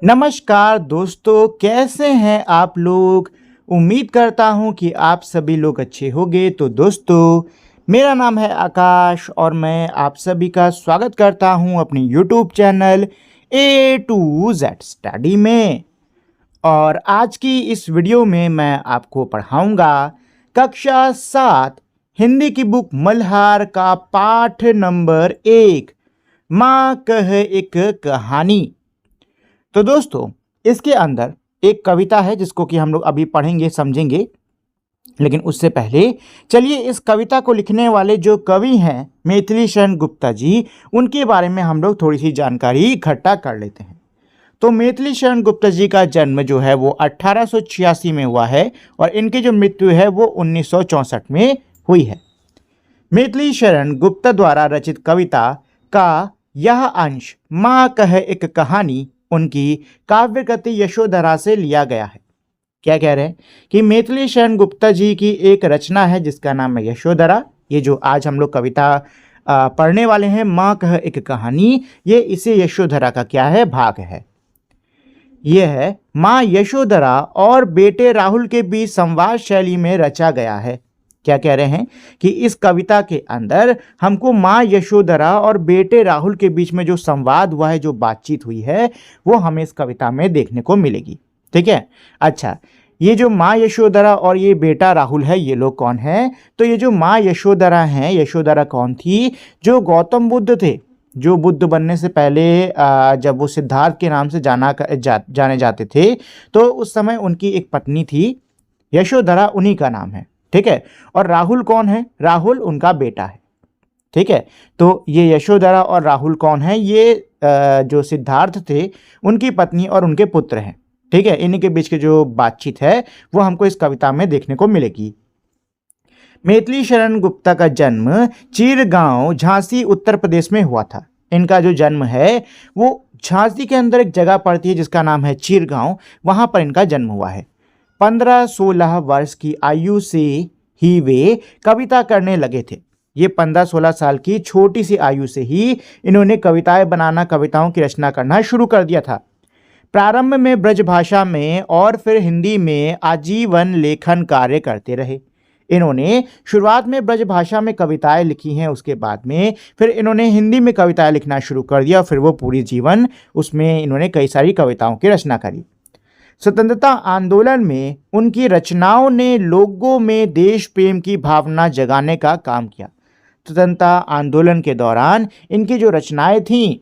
नमस्कार दोस्तों, कैसे हैं आप लोग। उम्मीद करता हूं कि आप सभी लोग अच्छे होंगे। तो दोस्तों, मेरा नाम है आकाश और मैं आप सभी का स्वागत करता हूं अपनी YouTube channel A to Z study में। और आज की इस वीडियो में मैं आपको पढ़ाऊंगा कक्षा 7 हिंदी की बुक मल्हार का पाठ नंबर 1, माँ कह एक कहानी। तो दोस्तों, इसके अंदर एक कविता है जिसको कि हम लोग अभी पढ़ेंगे, समझेंगे। लेकिन उससे पहले चलिए इस कविता को लिखने वाले जो कवि हैं मैथिली शरण गुप्ता जी, उनके बारे में हम लोग थोड़ी सी जानकारी इकट्ठा कर लेते हैं। तो मैथिली शरण गुप्ता जी का जन्म जो है वो 1886 में हुआ है और इनकी जो मृत्यु है वो 1964 में हुई है। मैथिली शरण गुप्ता द्वारा रचित कविता का यह अंश माँ कह एक कहानी उनकी काव्य कृति यशोधरा से लिया गया है। क्या कह रहे हैं कि मैथिली शरण गुप्ता जी की एक रचना है जिसका नाम है यशोधरा। ये जो आज हम लोग कविता पढ़ने वाले हैं, माँ कह एक कहानी, ये इसे यशोधरा का क्या है, भाग है। यह है माँ यशोधरा और बेटे राहुल के बीच संवाद शैली में रचा गया है। क्या कह रहे हैं कि इस कविता के अंदर हमको माँ यशोधरा और बेटे राहुल के बीच में जो संवाद हुआ है, जो बातचीत हुई है, वो हमें इस कविता में देखने को मिलेगी। ठीक है। अच्छा, ये जो माँ यशोधरा और ये बेटा राहुल है, ये लोग कौन है? तो ये जो माँ यशोधरा हैं, यशोधरा कौन थी? जो गौतम बुद्ध थे, जो बुद्ध बनने से पहले जब वो सिद्धार्थ के नाम से जाने जाते थे, तो उस समय उनकी एक पत्नी थी यशोधरा, उन्हीं का नाम है। ठीक है। और राहुल कौन है? राहुल उनका बेटा है। ठीक है। तो ये यशोधरा और राहुल कौन है? ये जो सिद्धार्थ थे उनकी पत्नी और उनके पुत्र हैं। ठीक है। इन्हीं के बीच की जो बातचीत है वो हमको इस कविता में देखने को मिलेगी। मैथिली शरण गुप्ता का जन्म चीरगांव, झांसी, उत्तर प्रदेश में हुआ था। इनका जो जन्म है वो झांसी के अंदर एक जगह पड़ती है जिसका नाम है चीरगांव, वहां पर इनका जन्म हुआ है। 15-16 वर्ष की आयु से ही वे कविता करने लगे थे। ये 15-16 साल की छोटी सी आयु से ही इन्होंने कविताएं बनाना, कविताओं की रचना करना शुरू कर दिया था। प्रारंभ में ब्रजभाषा में और फिर हिंदी में आजीवन लेखन कार्य करते रहे। इन्होंने शुरुआत में ब्रजभाषा में कविताएं लिखी हैं, उसके बाद में फिर इन्होंने हिंदी में कविताएं लिखना शुरू कर दिया। फिर वो पूरी जीवन उसमें इन्होंने कई सारी कविताओं की रचना करी। स्वतंत्रता आंदोलन में उनकी रचनाओं ने लोगों में देश प्रेम की भावना जगाने का काम किया। स्वतंत्रता आंदोलन के दौरान इनकी जो रचनाएं थीं,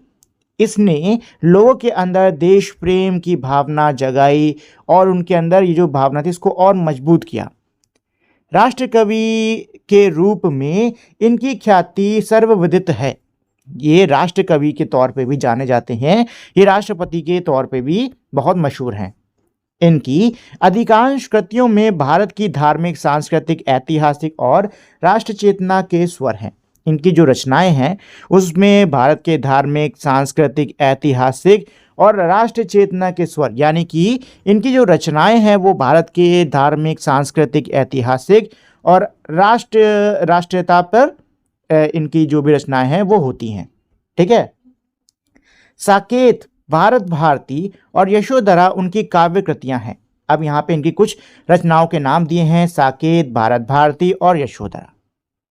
इसने लोगों के अंदर देश प्रेम की भावना जगाई और उनके अंदर ये जो भावना थी इसको और मजबूत किया। राष्ट्र कवि के रूप में इनकी ख्याति सर्वविदित है। ये राष्ट्र कवि के तौर पे भी जाने जाते हैं, ये राष्ट्रपति के तौर पे भी बहुत मशहूर हैं। इनकी अधिकांश कृतियों में भारत की धार्मिक, सांस्कृतिक, ऐतिहासिक और राष्ट्र चेतना के स्वर हैं। इनकी जो रचनाएं हैं उसमें भारत के धार्मिक, सांस्कृतिक, ऐतिहासिक और राष्ट्र चेतना के स्वर, यानी कि इनकी जो रचनाएं हैं वो भारत के धार्मिक, सांस्कृतिक, ऐतिहासिक और राष्ट्रीयता पर इनकी जो भी रचनाएं हैं वो होती हैं। ठीक है। साकेत, भारत भारती और यशोधरा उनकी काव्य कृतियां हैं। अब यहाँ पे इनकी कुछ रचनाओं के नाम दिए हैं, साकेत, भारत भारती और यशोधरा।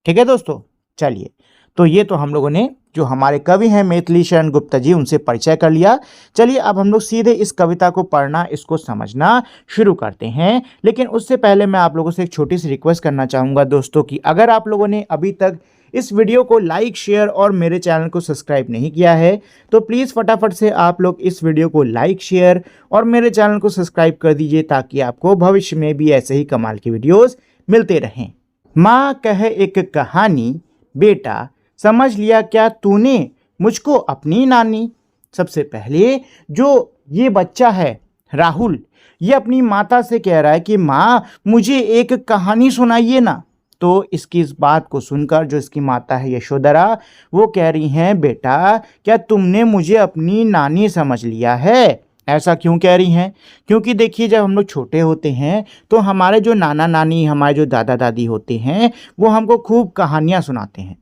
ठीक है दोस्तों, चलिए, तो ये तो हम लोगों ने जो हमारे कवि हैं मैथिली शरण गुप्ता जी, उनसे परिचय कर लिया। चलिए अब हम लोग सीधे इस कविता को पढ़ना, इसको समझना शुरू करते हैं। लेकिन उससे पहले मैं आप लोगों से एक छोटी सी रिक्वेस्ट करना चाहूँगा दोस्तों कि अगर आप लोगों ने अभी तक इस वीडियो को लाइक, शेयर और मेरे चैनल को सब्सक्राइब नहीं किया है तो प्लीज़ फटाफट से आप लोग इस वीडियो को लाइक, शेयर और मेरे चैनल को सब्सक्राइब कर दीजिए ताकि आपको भविष्य में भी ऐसे ही कमाल की वीडियोस मिलते रहें। माँ कह एक कहानी, बेटा समझ लिया क्या तूने मुझको अपनी नानी। सबसे पहले जो ये बच्चा है राहुल, ये अपनी माता से कह रहा है कि माँ मुझे एक कहानी सुनाइए ना। तो इसकी इस बात को सुनकर जो इसकी माता है यशोधरा, वो कह रही हैं, बेटा क्या तुमने मुझे अपनी नानी समझ लिया है? ऐसा क्यों कह रही हैं? क्योंकि देखिए, जब हम लोग छोटे होते हैं तो हमारे जो नाना नानी, हमारे जो दादा दादी होते हैं, वो हमको खूब कहानियाँ सुनाते हैं।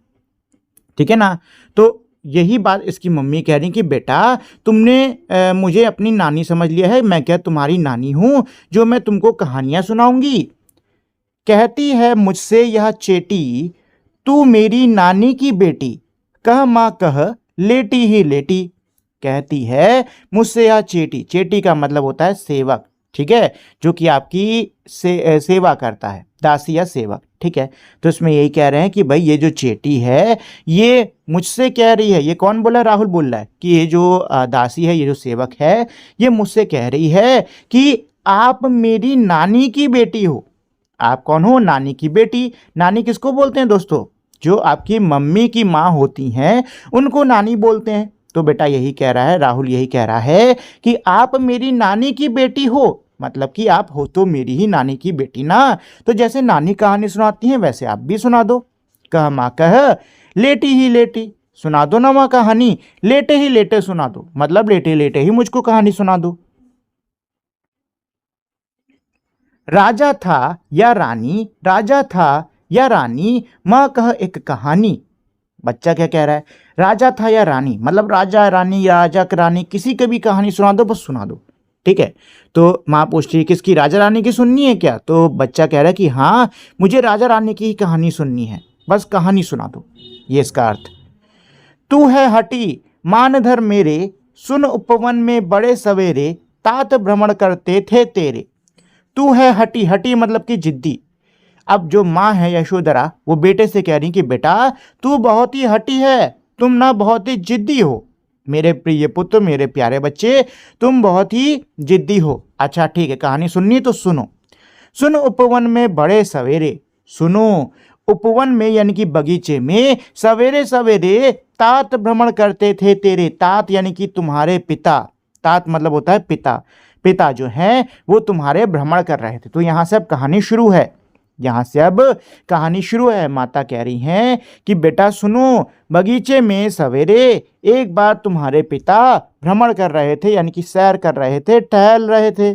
ठीक है ना। तो यही बात इसकी मम्मी कह रही कि बेटा तुमने मुझे अपनी नानी समझ लिया है, मैं क्या तुम्हारी नानी हूँ जो मैं तुमको कहानियाँ सुनाऊंगी। कहती है मुझसे यह चेटी, तू मेरी नानी की बेटी, कह माँ कह लेटी ही लेटी। कहती है मुझसे यह चेटी, चेटी का मतलब होता है सेवक, ठीक है, जो कि आपकी सेवा करता है, दासी या सेवक, ठीक है। तो इसमें यही कह रहे हैं कि भाई ये जो चेटी है ये मुझसे कह रही है, ये कौन बोला, राहुल बोल रहा है कि ये जो दासी है, ये जो सेवक है, ये मुझसे कह रही है कि आप मेरी नानी की बेटी हो। आप कौन हो, नानी की बेटी। नानी किसको बोलते हैं दोस्तों, जो आपकी मम्मी की माँ होती हैं उनको नानी बोलते हैं। तो बेटा यही कह रहा है, राहुल यही कह रहा है कि आप मेरी नानी की बेटी हो, मतलब कि आप हो तो मेरी ही नानी की बेटी ना। तो जैसे नानी कहानी सुनाती हैं वैसे आप भी सुना दो। कह माँ कह लेटी ही लेटी, सुना दो ना माँ कहानी, लेटे ही लेटे सुना दो, मतलब लेटे लेटे ही मुझको कहानी सुना दो। राजा था या रानी, राजा था या रानी, माँ कह एक कहानी। बच्चा क्या कह रहा है, राजा था या रानी, मतलब राजा रानी, राजा रानी, किसी की भी कहानी सुना दो, बस सुना दो, ठीक है। तो माँ पूछती है किसकी, राजा रानी की सुननी है क्या। तो बच्चा कह रहा है कि हाँ मुझे राजा रानी की ही कहानी सुननी है, बस कहानी सुना दो, ये इसका अर्थ। तू है हटी मानधर मेरे, सुन उपवन में बड़े सवेरे, तात भ्रमण करते थे तेरे। तू है हटी, हटी मतलब कि जिद्दी। अब जो माँ है यशोधरा वो बेटे से कह रही कि बेटा तू बहुत ही हटी है, तुम ना बहुत ही जिद्दी हो, मेरे प्रिय पुत्र, मेरे प्यारे बच्चे, तुम बहुत ही जिद्दी हो। अच्छा ठीक है, कहानी सुननी तो सुनो। सुन उपवन में बड़े सवेरे, सुनो उपवन में यानी कि बगीचे में सवेरे सवेरे तात भ्रमण करते थे तेरे। तात यानी कि तुम्हारे पिता, तात मतलब होता है पिता, पिता जो हैं वो तुम्हारे भ्रमण कर रहे थे। तो यहाँ से अब कहानी शुरू है, यहाँ से अब कहानी शुरू है। माता कह रही हैं कि बेटा सुनो, बगीचे में सवेरे एक बार तुम्हारे पिता भ्रमण कर रहे थे, यानी कि सैर कर रहे थे, टहल रहे थे।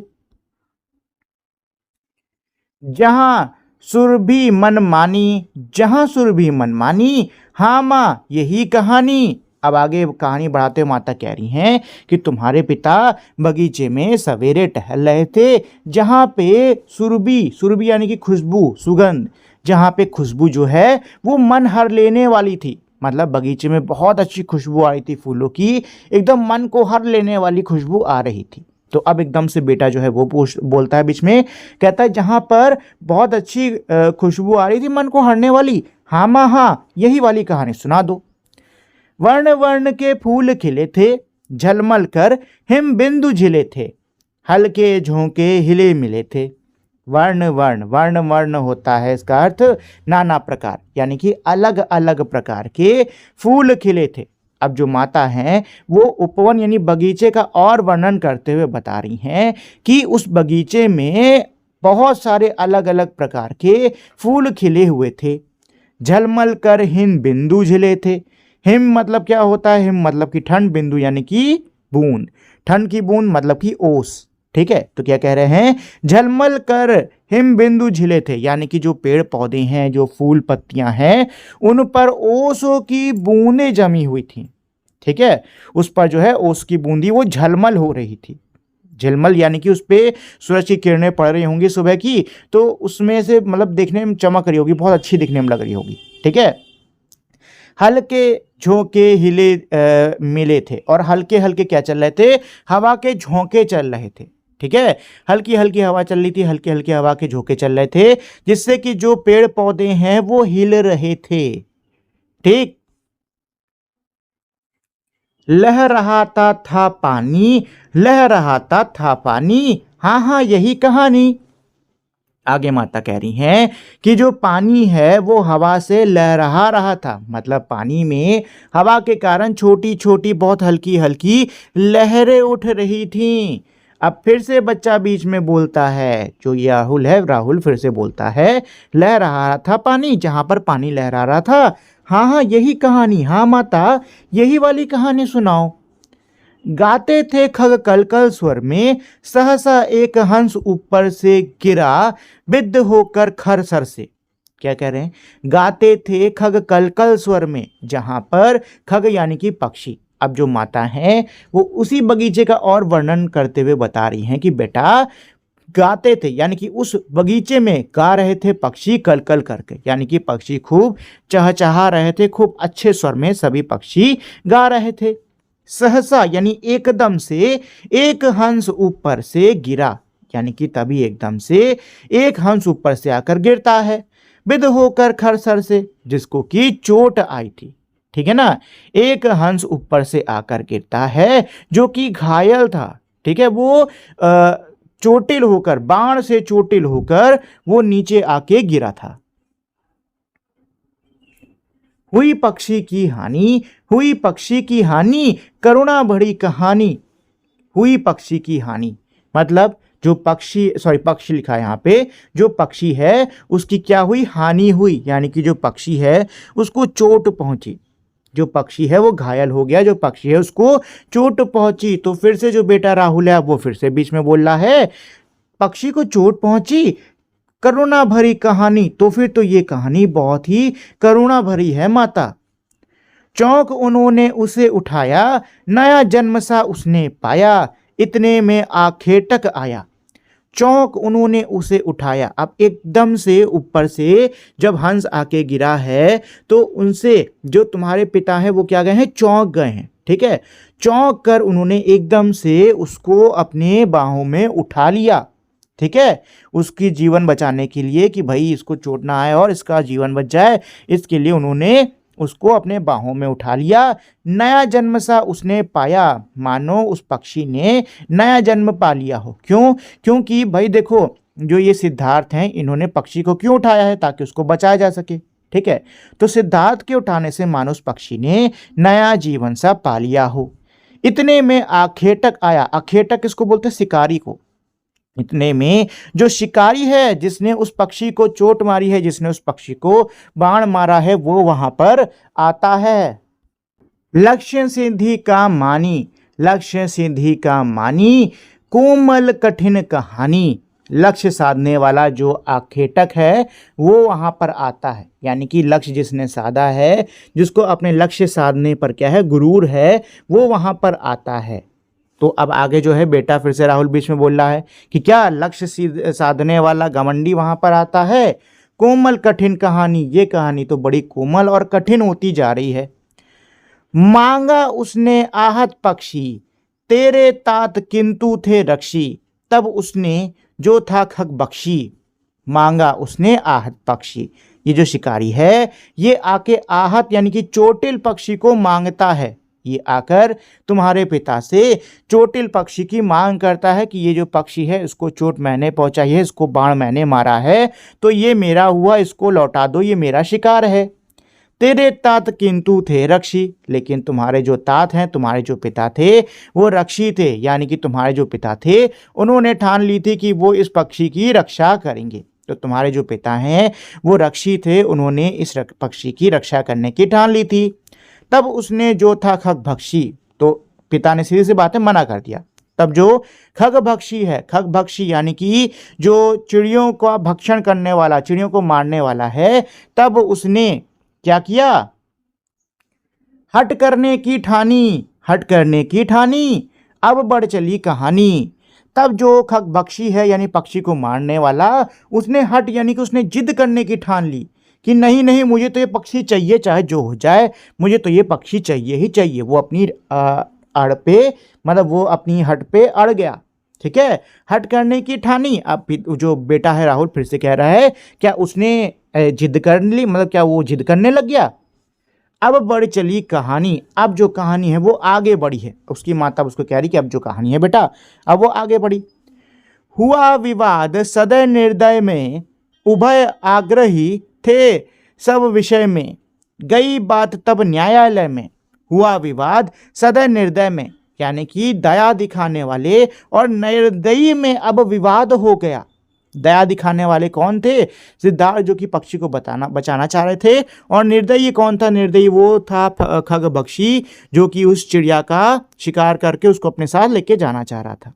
जहां सुरभि मन मानी, जहां सुरभि मन मानी, हाँ माँ यही कहानी। अब आगे कहानी बढ़ाते हुए माता कह रही हैं कि तुम्हारे पिता बगीचे में सवेरे टहल रहे थे, जहाँ पे सुरभि, सुरभि यानी कि खुशबू, सुगंध, जहाँ पे खुशबू जो है वो मन हर लेने वाली थी, मतलब बगीचे में बहुत अच्छी खुशबू आ रही थी फूलों की, एकदम मन को हर लेने वाली खुशबू आ रही थी। तो अब एकदम से बेटा जो है वो बोलता है बीच में, कहता है जहाँ पर बहुत अच्छी खुशबू आ रही थी मन को हरने वाली, हाँ माँ हाँ यही वाली कहानी सुना दो। वर्ण वर्ण के फूल खिले थे, झलमल कर हिम बिंदु झिले थे, हल्के झोंके हिले मिले थे। वर्ण वर्ण, वर्ण वर्ण होता है इसका अर्थ नाना प्रकार, यानी कि अलग अलग प्रकार के फूल खिले थे। अब जो माता हैं वो उपवन यानी बगीचे का और वर्णन करते हुए बता रही हैं कि उस बगीचे में बहुत सारे अलग अलग प्रकार के फूल खिले हुए थे। झलमल कर हिम बिंदु झिले थे। हिम मतलब क्या होता है, हिम मतलब कि ठंड, बिंदु यानी कि बूंद, ठंड की बूंद मतलब कि ओस, ठीक है। तो क्या कह रहे हैं, झलमल कर हिम बिंदु झिले थे, यानी कि जो पेड़ पौधे हैं, जो फूल पत्तियां हैं, उन पर ओसों की बूंदें जमी हुई थी, ठीक है। उस पर जो है ओस की बूंदी वो झलमल हो रही थी। झलमल यानी कि उस पर सूरज की किरणें पड़ रही होंगी सुबह की, तो उसमें से मतलब देखने में चमक रही होगी, बहुत अच्छी दिखने में लग रही होगी, ठीक है। हल्के झोंके हिले मिले थे, और हल्के हल्के क्या चल रहे थे, हवा के झोंके चल रहे थे, ठीक है। हल्की हल्की हवा चल रही थी, हल्के हल्के हवा के झोंके चल रहे थे, जिससे कि जो पेड़ पौधे हैं वो हिल रहे थे, ठीक। लहराता था पानी, लहराता था पानी, हाँ हाँ यही कहानी। आगे माता कह रही हैं कि जो पानी है वो हवा से लहरा रहा था, मतलब पानी में हवा के कारण छोटी छोटी बहुत हल्की हल्की लहरें उठ रही थीं। अब फिर से बच्चा बीच में बोलता है, जो ये राहुल है, राहुल फिर से बोलता है, लहरा रहा था पानी, जहाँ पर पानी लहरा रहा था, हाँ हाँ यही कहानी, हाँ माता यही वाली कहानी सुनाओ। गाते थे खग कलकल स्वर में, सहसा एक हंस ऊपर से गिरा, बिद्ध होकर खर सर से। क्या कह रहे हैं, गाते थे खग कलकल स्वर में, जहां पर खग यानी कि पक्षी। अब जो माता है वो उसी बगीचे का और वर्णन करते हुए बता रही हैं कि बेटा गाते थे, यानी कि उस बगीचे में गा रहे थे पक्षी कलकल करके, यानी कि पक्षी खूब चहचहा रहे थे, खूब अच्छे स्वर में सभी पक्षी गा रहे थे। सहसा यानी एकदम से एक हंस ऊपर से गिरा, यानी कि तभी एकदम से एक हंस ऊपर से आकर गिरता है, विद होकर खरसर से, जिसको कि चोट आई थी। ठीक है ना, एक हंस ऊपर से आकर गिरता है जो कि घायल था। ठीक है, वो चोटिल होकर, बाण से चोटिल होकर वो नीचे आके गिरा था। हुई पक्षी की हानि, हुई पक्षी की हानि, करुणा भरी कहानी। हुई पक्षी की हानि मतलब जो पक्षी, पक्षी लिखा है यहाँ पे, जो पक्षी है उसकी क्या हुई, हानि हुई, यानी कि जो पक्षी है उसको चोट पहुंची, जो पक्षी है वो घायल हो गया, जो पक्षी है उसको चोट पहुंची। तो फिर से जो बेटा राहुल है वो फिर से बीच में बोल रहा है पक्षी को चोट पहुंची, करुणा भरी कहानी, तो फिर तो ये कहानी बहुत ही करुणा भरी है माता। चौंक उन्होंने उसे उठाया, नया जन्म सा उसने पाया, इतने में आखेटक आया। चौंक उन्होंने उसे उठाया, अब एकदम से ऊपर से जब हंस आके गिरा है तो उनसे जो तुम्हारे पिता हैं वो क्या गए हैं, चौंक गए हैं। ठीक है, चौंक कर उन्होंने एकदम से उसको अपने बाहों में उठा लिया। ठीक है, उसकी जीवन बचाने के लिए कि भाई इसको चोट ना आए और इसका जीवन बच जाए, इसके लिए उन्होंने उसको अपने बाहों में उठा लिया। नया जन्म सा उसने पाया, मानो उस पक्षी ने नया जन्म पा लिया हो। क्यों? क्योंकि भाई देखो जो ये सिद्धार्थ हैं इन्होंने पक्षी को क्यों उठाया है, ताकि उसको बचाया जा सके। ठीक है, तो सिद्धार्थ के उठाने से मानो उस पक्षी ने नया जीवन सा पा लिया हो। इतने में आखेटक आया, आखेटक किसको बोलते हैं, शिकारी को। इतने में जो शिकारी है जिसने उस पक्षी को चोट मारी है, जिसने उस पक्षी को बाण मारा है, वो वहां पर आता है। लक्ष्य सिद्धि का मानी, लक्ष्य सिद्धि का मानी, कोमल कठिन कहानी। लक्ष्य साधने वाला जो आखेटक है वो वहां पर आता है, यानी कि लक्ष्य जिसने साधा है, जिसको अपने लक्ष्य साधने पर क्या है, गुरूर है, वो वहां पर आता है। तो अब आगे जो है बेटा फिर से राहुल बीच में बोल रहा है कि क्या लक्ष्य साधने वाला घमंडी वहां पर आता है। कोमल कठिन कहानी, ये कहानी तो बड़ी कोमल और कठिन होती जा रही है। मांगा उसने आहत पक्षी, तेरे तात किंतु थे रक्षी। तब उसने जो था खग बख्शी, मांगा उसने आहत पक्षी। ये जो शिकारी है ये आके आहत यानी कि चोटिल पक्षी को मांगता है। ये आकर तुम्हारे पिता से चोटिल पक्षी की मांग करता है कि ये जो पक्षी है इसको चोट मैंने पहुंचाई है, इसको बाण मैंने मारा है, तो ये मेरा हुआ, इसको लौटा दो, ये मेरा शिकार है। तेरे तात किंतु थे रक्षी, लेकिन तुम्हारे जो तात हैं, तुम्हारे जो पिता थे वो रक्षी थे, यानी कि तुम्हारे जो पिता थे उन्होंने ठान ली थी कि वो इस पक्षी की रक्षा करेंगे। तो तुम्हारे जो पिता हैं वो रक्षी थे, उन्होंने इस पक्षी की रक्षा करने की ठान ली थी। तब उसने जो था खगभक्षी, तो पिता ने सीधी सी बात है मना कर दिया। तब जो खगभक्षी है, खगभक्षी यानी कि जो चिड़ियों का भक्षण करने वाला, चिड़ियों को मारने वाला है, तब उसने क्या किया, हट करने की ठानी, हट करने की ठानी। अब बढ़ चली कहानी। तब जो खगभक्षी है यानी पक्षी को मारने वाला, उसने हट यानी कि उसने जिद करने की ठान ली कि नहीं नहीं, मुझे तो ये पक्षी चाहिए, चाहे जो हो जाए, मुझे तो ये पक्षी चाहिए ही चाहिए। वो अपनी अड़ पे, मतलब वो अपनी हट पे अड़ गया। ठीक है, हट करने की ठानी। अब जो बेटा है राहुल फिर से कह रहा है क्या उसने जिद कर ली, मतलब क्या वो जिद करने लग गया। अब बढ़ चली कहानी, अब जो कहानी है वो आगे बढ़ी है। उसकी माता उसको कह रही कि अब जो कहानी है बेटा अब वो आगे बढ़ी। हुआ विवाद सदय निर्दय में, उभय आग्रही थे सब विषय में। गई बात तब न्यायालय में। हुआ विवाद सदय निर्दय में, यानी कि दया दिखाने वाले और निर्दयी में अब विवाद हो गया। दया दिखाने वाले कौन थे, सिद्धार्थ जो कि पक्षी को बचाना चाह रहे थे, और निर्दयी कौन था, निर्दयी वो था खगभक्षी जो कि उस चिड़िया का शिकार करके उसको अपने साथ लेके जाना चाह रहा था।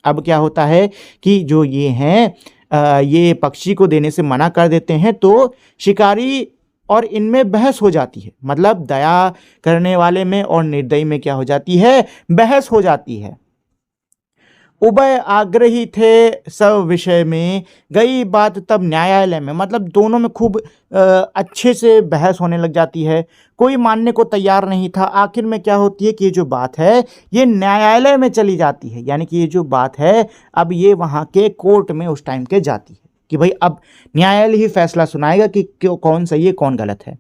अब क्या होता है कि जो ये हैं ये पक्षी को देने से मना कर देते हैं तो शिकारी और इनमें बहस हो जाती है। मतलब दया करने वाले में और निर्दयी में क्या हो जाती है, बहस हो जाती है। उभय आग्रही थे सब विषय में, गई बात तब न्यायालय में। मतलब दोनों में खूब अच्छे से बहस होने लग जाती है, कोई मानने को तैयार नहीं था। आखिर में क्या होती है कि ये जो बात है ये न्यायालय में चली जाती है, यानी कि ये जो बात है अब ये वहाँ के कोर्ट में उस टाइम के जाती है कि भाई अब न्यायालय ही फैसला सुनाएगा कि कौन सही है कौन गलत है।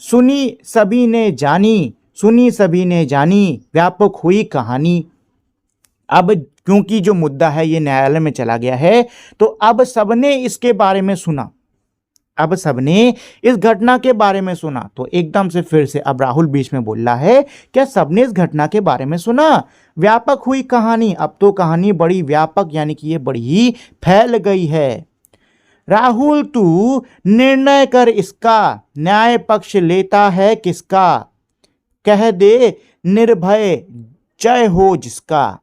सुनी सभी ने जानी, सुनी सभी ने जानी, व्यापक हुई कहानी। अब क्योंकि जो मुद्दा है ये न्यायालय में चला गया है तो अब सबने इसके बारे में सुना, अब सबने इस घटना के बारे में सुना। तो एकदम से फिर से अब राहुल बीच में बोल रहा है, क्या सबने इस घटना के बारे में सुना? व्यापक हुई कहानी, अब तो कहानी बड़ी व्यापक यानी कि ये बड़ी ही फैल गई है। राहुल तू निर्णय कर इसका, न्याय पक्ष लेता है किसका, कह दे निर्भय जय हो जिसका।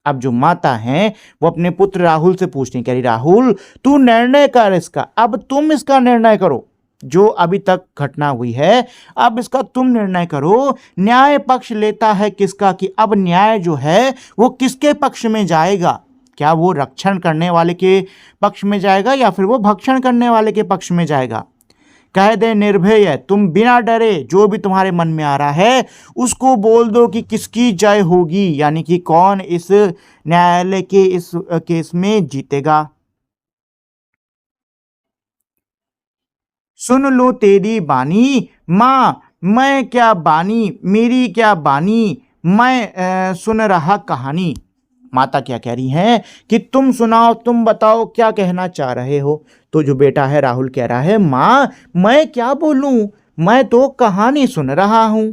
अब जो माता हैं वो अपने पुत्र राहुल से पूछती हैं, कह रही राहुल तू निर्णय कर इसका, अब तुम इसका निर्णय करो। जो अभी तक घटना हुई है अब इसका तुम निर्णय करो। न्याय पक्ष लेता है किसका, कि अब न्याय जो है वो किसके पक्ष में जाएगा, क्या वो रक्षण करने वाले के पक्ष में जाएगा या फिर वो भक्षण करने वाले के पक्ष में जाएगा। कह दे निर्भय है, तुम बिना डरे जो भी तुम्हारे मन में आ रहा है उसको बोल दो कि किसकी जय होगी, यानी कि कौन इस न्यायालय के इस केस में जीतेगा। सुन लो तेरी बानी, माँ मैं क्या बानी, मेरी क्या बानी, मैं सुन रहा कहानी। माता क्या कह रही हैं कि तुम सुनाओ, तुम बताओ क्या कहना चाह रहे हो। तो जो बेटा है राहुल कह रहा है, माँ मैं क्या बोलूं, मैं तो कहानी सुन रहा हूं।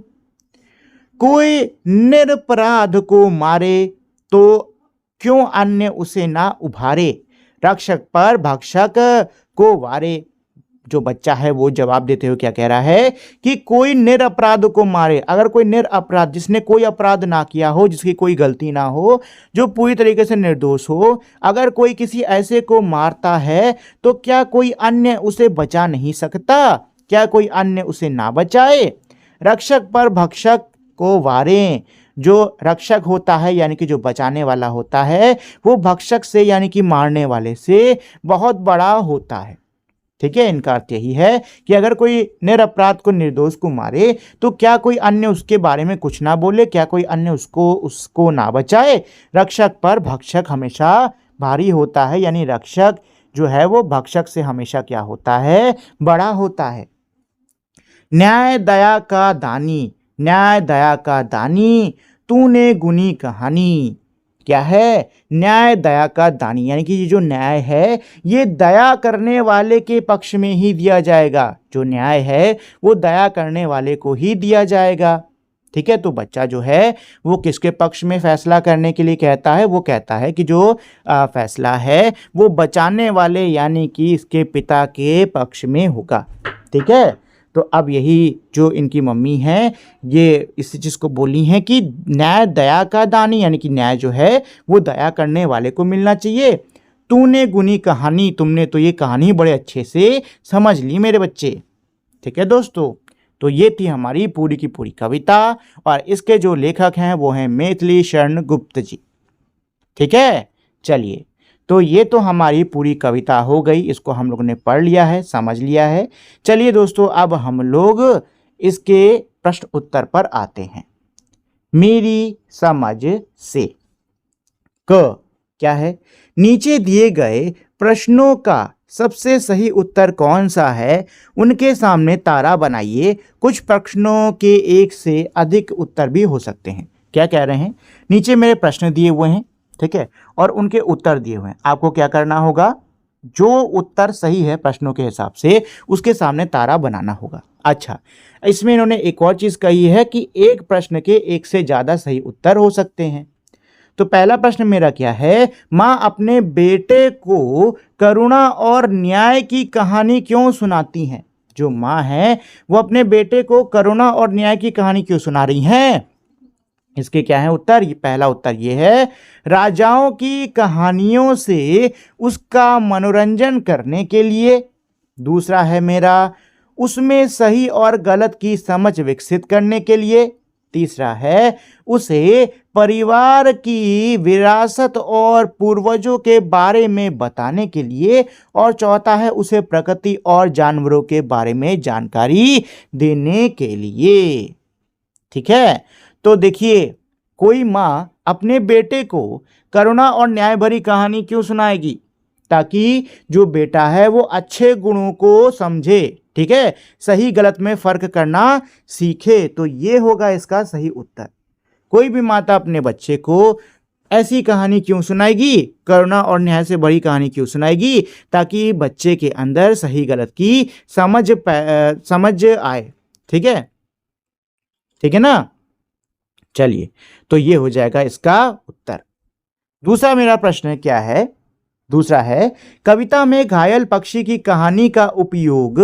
कोई निरपराध को मारे तो क्यों अन्य उसे ना उभारे, रक्षक पर भक्षक को वारे। जो बच्चा है वो जवाब देते हुए क्या कह रहा है कि कोई निरपराध को मारे। अगर कोई निरपराध, जिसने कोई अपराध ना किया हो, जिसकी कोई गलती ना हो, जो पूरी तरीके से निर्दोष हो, अगर कोई किसी ऐसे को मारता है तो क्या कोई अन्य उसे बचा नहीं सकता, क्या कोई अन्य उसे ना बचाए। रक्षक पर भक्षक को वारें, जो रक्षक होता है यानी कि जो बचाने वाला होता है वो भक्षक से यानी कि मारने वाले से बहुत बड़ा होता है। ठीक है, इनका अर्थ यही है कि अगर कोई निरपराध को, निर्दोष को मारे तो क्या कोई अन्य उसके बारे में कुछ ना बोले, क्या कोई अन्य उसको ना बचाए। रक्षक पर भक्षक हमेशा भारी होता है, यानी रक्षक जो है वो भक्षक से हमेशा क्या होता है, बड़ा होता है। न्याय दया का दानी, न्याय दया का दानी, तूने गुनी कहानी। क्या है, न्याय दया का दानी, यानी कि ये जो न्याय है ये दया करने वाले के पक्ष में ही दिया जाएगा। जो न्याय है वो दया करने वाले को ही दिया जाएगा। ठीक है, तो बच्चा जो है वो किसके पक्ष में फैसला करने के लिए कहता है, वो कहता है कि जो फैसला है वो बचाने वाले यानी कि इसके पिता के पक्ष में होगा। ठीक है, तो अब यही जो इनकी मम्मी हैं ये इस चीज़ को बोली हैं कि न्याय दया का दानी, यानी कि न्याय जो है वो दया करने वाले को मिलना चाहिए। तूने गुनी कहानी, तुमने तो ये कहानी बड़े अच्छे से समझ ली मेरे बच्चे। ठीक है दोस्तों, तो ये थी हमारी पूरी की पूरी कविता और इसके जो लेखक हैं वो हैं मैथिली शरण गुप्त जी। ठीक है, चलिए, तो ये तो हमारी पूरी कविता हो गई, इसको हम लोगों ने पढ़ लिया है, समझ लिया है। चलिए दोस्तों, अब हम लोग इसके प्रश्न उत्तर पर आते हैं। मेरी समझ से क क्या है, नीचे दिए गए प्रश्नों का सबसे सही उत्तर कौन सा है, उनके सामने तारा बनाइए। कुछ प्रश्नों के एक से अधिक उत्तर भी हो सकते हैं। क्या कह रहे हैं, नीचे मेरे प्रश्न दिए हुए हैं, ठीक है, और उनके उत्तर दिए हुए हैं। आपको क्या करना होगा, जो उत्तर सही है प्रश्नों के हिसाब से उसके सामने तारा बनाना होगा। अच्छा, इसमें इन्होंने एक और चीज़ कही है कि एक प्रश्न के एक से ज़्यादा सही उत्तर हो सकते हैं। तो पहला प्रश्न मेरा क्या है, माँ अपने बेटे को करुणा और न्याय की कहानी क्यों सुनाती हैं। जो माँ है वो अपने बेटे को करुणा और न्याय की कहानी क्यों सुना रही हैं। इसके क्या है उत्तर? ये पहला उत्तर ये है, राजाओं की कहानियों से उसका मनोरंजन करने के लिए। दूसरा है मेरा, उसमें सही और गलत की समझ विकसित करने के लिए। तीसरा है, उसे परिवार की विरासत और पूर्वजों के बारे में बताने के लिए। और चौथा है, उसे प्रकृति और जानवरों के बारे में जानकारी देने के लिए। ठीक है, तो देखिए, कोई माँ अपने बेटे को करुणा और न्याय भरी कहानी क्यों सुनाएगी? ताकि जो बेटा है वो अच्छे गुणों को समझे, ठीक है, सही गलत में फर्क करना सीखे। तो ये होगा इसका सही उत्तर। कोई भी माता अपने बच्चे को ऐसी कहानी क्यों सुनाएगी? करुणा और न्याय से भरी कहानी क्यों सुनाएगी? ताकि बच्चे के अंदर सही गलत की समझ आए। ठीक है, ठीक है ना? चलिए, तो ये हो जाएगा इसका उत्तर। दूसरा मेरा प्रश्न क्या है? दूसरा है, कविता में घायल पक्षी की कहानी का उपयोग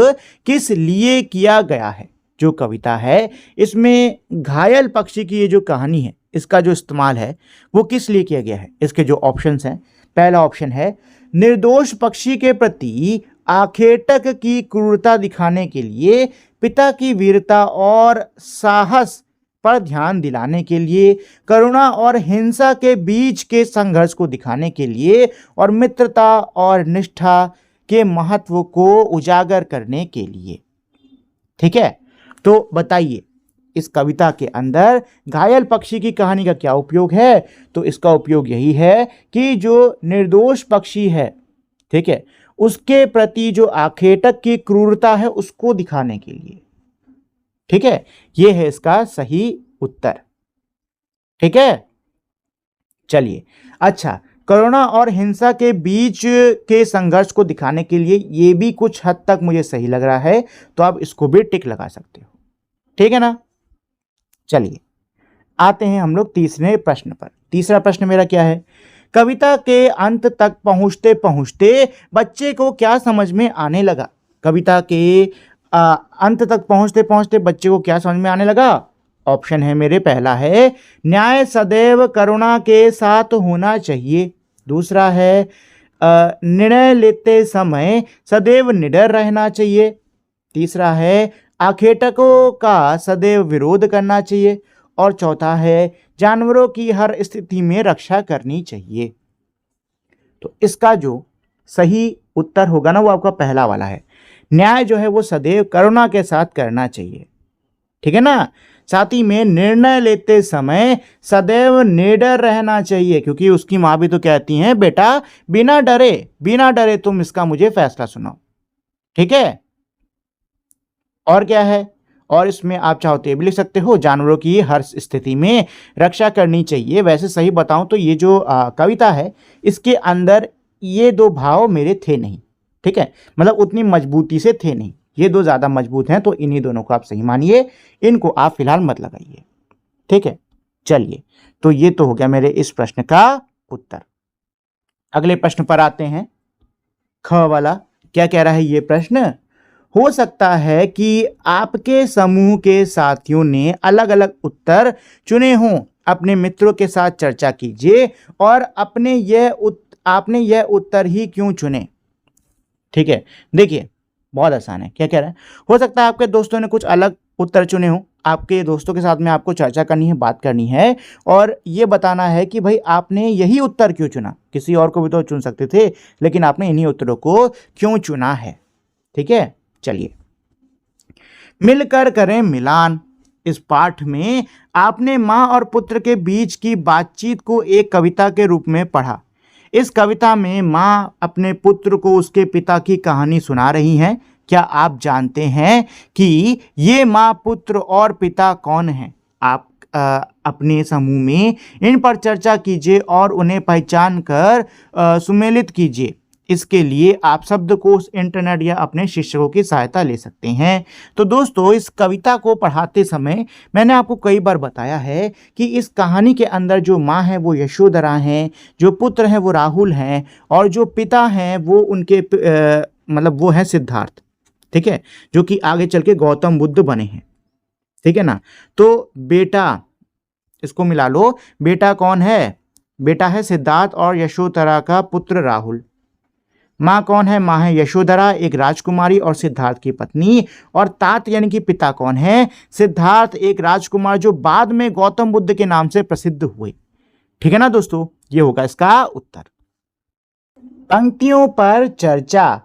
किस लिए किया गया है? जो कविता है इसमें घायल पक्षी की ये जो कहानी है, इसका जो इस्तेमाल है वो किस लिए किया गया है? इसके जो ऑप्शंस हैं, पहला ऑप्शन है निर्दोष पक्षी के प्रति आखेटक की क्रूरता दिखाने के लिए, पिता की वीरता और साहस पर ध्यान दिलाने के लिए, करुणा और हिंसा के बीच के संघर्ष को दिखाने के लिए, और मित्रता और निष्ठा के महत्व को उजागर करने के लिए। ठीक है, तो बताइए इस कविता के अंदर घायल पक्षी की कहानी का क्या उपयोग है? तो इसका उपयोग यही है कि जो निर्दोष पक्षी है, ठीक है, उसके प्रति जो आखेटक की क्रूरता है उसको दिखाने के लिए। ठीक है, ये है इसका सही उत्तर। ठीक है, चलिए, अच्छा, करुणा और हिंसा के बीच के संघर्ष को दिखाने के लिए, ये भी कुछ हद तक मुझे सही लग रहा है, तो आप इसको भी टिक लगा सकते हो। ठीक है ना? चलिए, आते हैं हम लोग तीसरे प्रश्न पर। तीसरा प्रश्न मेरा क्या है? कविता के अंत तक पहुंचते पहुंचते बच्चे को क्या समझ में आने लगा? कविता के अंत तक पहुंचते पहुंचते बच्चे को क्या समझ में आने लगा? ऑप्शन है मेरे, पहला है न्याय सदैव करुणा के साथ होना चाहिए। दूसरा है निर्णय लेते समय सदैव निडर रहना चाहिए। तीसरा है आखेटकों का सदैव विरोध करना चाहिए। और चौथा है जानवरों की हर स्थिति में रक्षा करनी चाहिए। तो इसका जो सही उत्तर होगा ना, वो आपका पहला वाला है। न्याय जो है वो सदैव करुणा के साथ करना चाहिए। ठीक है ना? साथ ही में निर्णय लेते समय सदैव निडर रहना चाहिए, क्योंकि उसकी माँ भी तो कहती हैं, बेटा बिना डरे तुम इसका मुझे फैसला सुनाओ। ठीक है, और क्या है? और इसमें आप चाहो तो ये भी लिख सकते हो, जानवरों की हर स्थिति में रक्षा करनी चाहिए। वैसे सही बताऊं तो ये जो कविता है, इसके अंदर ये दो भाव मेरे थे नहीं। ठीक है, मतलब उतनी मजबूती से थे नहीं, ये दो ज़्यादा मजबूत हैं, तो इन्हीं दोनों को आप सही मानिए, इनको आप फिलहाल मत लगाइए। ठीक है, चलिए, तो ये तो हो गया मेरे इस प्रश्न का उत्तर। अगले प्रश्न पर आते हैं। ख वाला क्या कह रहा है ये प्रश्न? हो सकता है कि आपके समूह के साथियों ने अलग अलग उत्तर चुने हों। अपने मित्रों के साथ चर्चा कीजिए और आपने यह उत्तर ही क्यों चुने। ठीक है, देखिए बहुत आसान है। क्या कह रहा है? हो सकता है आपके दोस्तों ने कुछ अलग उत्तर चुने हों, आपके दोस्तों के साथ में आपको चर्चा करनी है, बात करनी है, और ये बताना है कि भाई आपने यही उत्तर क्यों चुना। किसी और को भी तो चुन सकते थे, लेकिन आपने इन्हीं उत्तरों को क्यों चुना है। ठीक है, चलिए, मिलकर करें मिलान। इस पाठ में आपने माँ और पुत्र के बीच की बातचीत को एक कविता के रूप में पढ़ा। इस कविता में माँ अपने पुत्र को उसके पिता की कहानी सुना रही हैं। क्या आप जानते हैं कि ये माँ, पुत्र और पिता कौन हैं? आप अपने समूह में इन पर चर्चा कीजिए और उन्हें पहचान कर सुमेलित कीजिए। इसके लिए आप शब्दकोश, इंटरनेट या अपने शिक्षकों की सहायता ले सकते हैं। तो दोस्तों, इस कविता को पढ़ाते समय मैंने आपको कई बार बताया है कि इस कहानी के अंदर जो माँ है वो यशोधरा हैं, जो पुत्र हैं वो राहुल हैं, और जो पिता हैं वो उनके मतलब वो हैं सिद्धार्थ। ठीक है, जो कि आगे चल के गौतम बुद्ध बने हैं। ठीक है ना? तो बेटा इसको मिला लो। बेटा कौन है? बेटा है सिद्धार्थ और यशोधरा का पुत्र राहुल। माँ कौन है? माँ है यशोधरा, एक राजकुमारी और सिद्धार्थ की पत्नी। और तात यानी कि पिता कौन है? सिद्धार्थ, एक राजकुमार जो बाद में गौतम बुद्ध के नाम से प्रसिद्ध हुए। ठीक है ना दोस्तों, ये होगा इसका उत्तर। पंक्तियों पर चर्चा।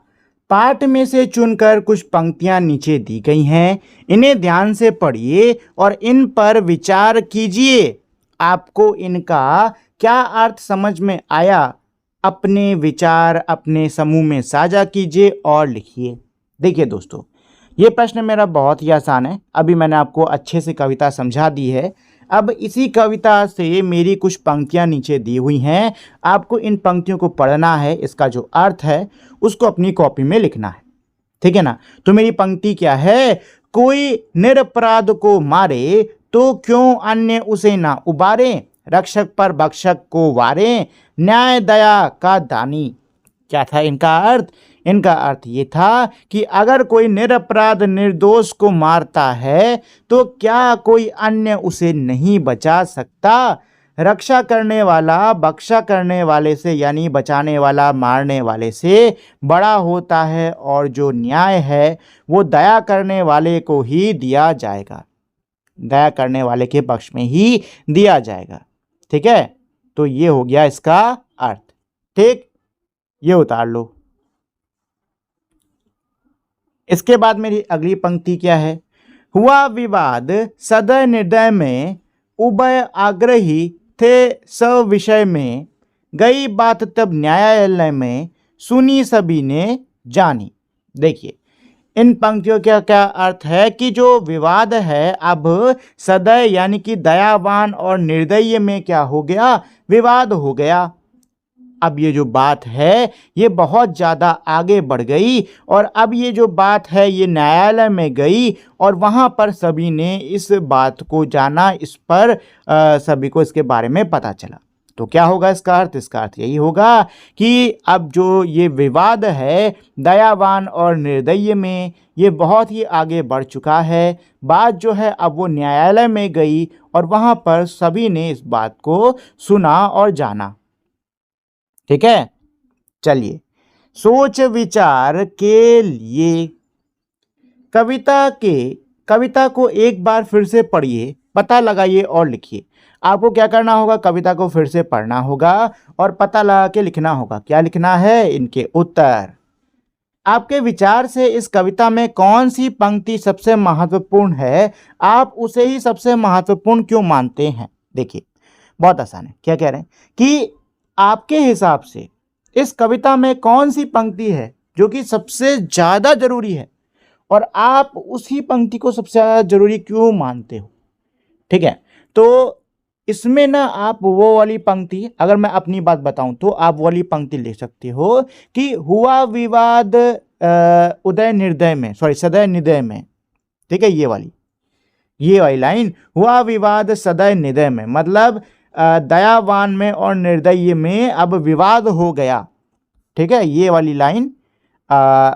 पाठ में से चुनकर कुछ पंक्तियां नीचे दी गई हैं, इन्हें ध्यान से पढ़िए और इन पर विचार कीजिए। आपको इनका क्या अर्थ समझ में आया? अपने विचार अपने समूह में साझा कीजिए और लिखिए। देखिए दोस्तों, ये प्रश्न मेरा बहुत ही आसान है। अभी मैंने आपको अच्छे से कविता समझा दी है। अब इसी कविता से मेरी कुछ पंक्तियां नीचे दी हुई हैं, आपको इन पंक्तियों को पढ़ना है, इसका जो अर्थ है उसको अपनी कॉपी में लिखना है। ठीक है ना? तो मेरी पंक्ति क्या है? कोई निरपराध को मारे तो क्यों अन्य उसे ना उबारे, रक्षक पर भक्षक को वारे, न्याय दया का दानी। क्या था इनका अर्थ? इनका अर्थ ये था कि अगर कोई निरपराध निर्दोष को मारता है तो क्या कोई अन्य उसे नहीं बचा सकता? रक्षा करने वाला बख्शा करने वाले से यानी बचाने वाला मारने वाले से बड़ा होता है, और जो न्याय है वो दया करने वाले को ही दिया जाएगा, दया करने वाले के पक्ष में ही दिया जाएगा। ठीक है, तो ये हो गया इसका अर्थ। ठीक, ये उतार लो। इसके बाद मेरी अगली पंक्ति क्या है? हुआ विवाद सदय निर्दय में, उभय आग्रही थे सब विषय में, गई बात तब न्यायालय में, सुनी सभी ने जानी। देखिए इन पंक्तियों का क्या अर्थ है कि जो विवाद है अब सदय यानी कि दयावान और निर्दयी में क्या हो गया? विवाद हो गया। अब ये जो बात है ये बहुत ज़्यादा आगे बढ़ गई और अब ये जो बात है ये न्यायालय में गई और वहाँ पर सभी ने इस बात को जाना, इस पर सभी को इसके बारे में पता चला। तो क्या होगा इसका अर्थ? इसका अर्थ यही होगा कि अब जो ये विवाद है दयावान और निर्दयी में, ये बहुत ही आगे बढ़ चुका है। बात जो है अब वो न्यायालय में गई और वहाँ पर सभी ने इस बात को सुना और जाना। ठीक है, चलिए सोच विचार के लिए कविता को एक बार फिर से पढ़िए, पता लगाइए और लिखिए। आपको क्या करना होगा? कविता को फिर से पढ़ना होगा और पता लगा के लिखना होगा। क्या लिखना है? इनके उत्तर। आपके विचार से इस कविता में कौन सी पंक्ति सबसे महत्वपूर्ण है? आप उसे ही सबसे महत्वपूर्ण क्यों मानते हैं? देखिए बहुत आसान है। क्या कह रहे हैं कि आपके हिसाब से इस कविता में कौन सी पंक्ति है जो कि सबसे ज़्यादा जरूरी है और आप उसी पंक्ति को सबसे ज़्यादा जरूरी क्यों मानते हो? ठीक है, तो इसमें ना आप वो वाली पंक्ति, अगर मैं अपनी बात बताऊं तो आप वो वाली पंक्ति ले सकते हो कि हुआ विवाद उदय निर्दय में, सदय निर्दय में। ठीक है, ये वाली लाइन, हुआ विवाद सदय निर्दय में, मतलब दयावान में और निर्दयी में अब विवाद हो गया। ठीक है, ये वाली लाइन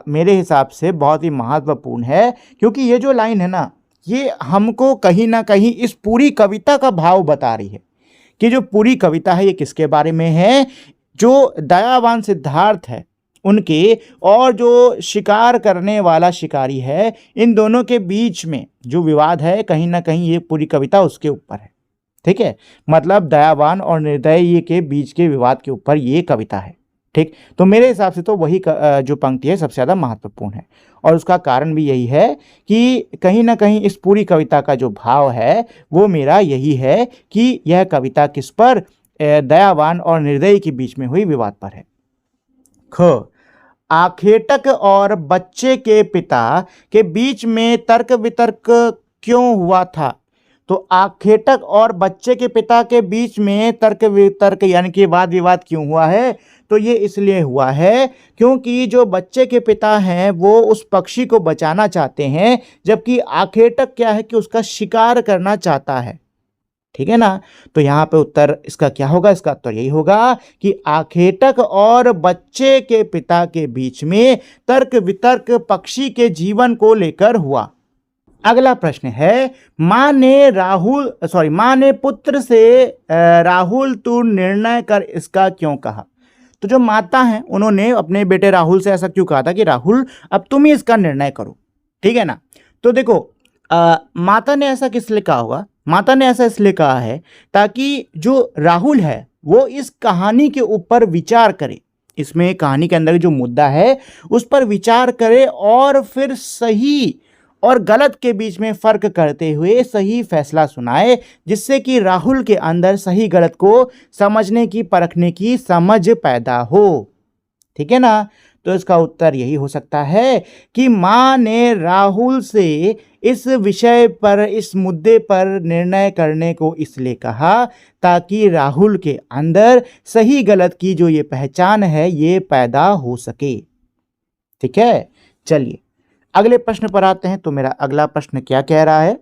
मेरे हिसाब से बहुत ही महत्वपूर्ण है, क्योंकि ये जो लाइन है ना ये हमको कहीं ना कहीं इस पूरी कविता का भाव बता रही है कि जो पूरी कविता है ये किसके बारे में है। जो दयावान सिद्धार्थ है उनके और जो शिकार करने वाला शिकारी है, इन दोनों के बीच में जो विवाद है कहीं ना कहीं ये पूरी कविता उसके ऊपर है। ठीक है, मतलब दयावान और निर्दयी के बीच के विवाद के ऊपर ये कविता है। ठीक, तो मेरे हिसाब से तो वही जो पंक्ति है सबसे ज़्यादा महत्वपूर्ण है और उसका कारण भी यही है कि कहीं ना कहीं इस पूरी कविता का जो भाव है वो मेरा यही है कि यह कविता किस पर? दयावान और निर्दयी के बीच में हुई विवाद पर है। ख, आखेटक और बच्चे के पिता के बीच में तर्क वितर्क क्यों हुआ था? तो आखेटक और बच्चे के पिता के बीच में तर्क वितर्क यानी कि वाद विवाद क्यों हुआ है? तो ये इसलिए हुआ है क्योंकि जो बच्चे के पिता हैं वो उस पक्षी को बचाना चाहते हैं, जबकि आखेटक क्या है कि उसका शिकार करना चाहता है। ठीक है ना, तो यहाँ पे उत्तर इसका क्या होगा? इसका उत्तर यही होगा कि आखेटक और बच्चे के पिता के बीच में तर्क वितर्क पक्षी के जीवन को लेकर हुआ। अगला प्रश्न है, माँ ने पुत्र से राहुल तू निर्णय कर इसका क्यों कहा। तो जो माता हैं उन्होंने अपने बेटे राहुल से ऐसा क्यों कहा था कि राहुल अब तुम ही इसका निर्णय करो, ठीक है ना। तो देखो माता ने ऐसा किस लिए कहा होगा, माता ने ऐसा इसलिए कहा है ताकि जो राहुल है वो इस कहानी के ऊपर विचार करे, इसमें कहानी के अंदर जो मुद्दा है उस पर विचार करे और फिर सही और गलत के बीच में फर्क करते हुए सही फैसला सुनाए, जिससे कि राहुल के अंदर सही गलत को समझने की परखने की समझ पैदा हो, ठीक है ना। तो इसका उत्तर यही हो सकता है कि माँ ने राहुल से इस विषय पर, इस मुद्दे पर निर्णय करने को इसलिए कहा ताकि राहुल के अंदर सही गलत की जो ये पहचान है ये पैदा हो सके, ठीक है। चलिए अगले प्रश्न पर आते हैं। तो मेरा अगला प्रश्न क्या कह रहा है,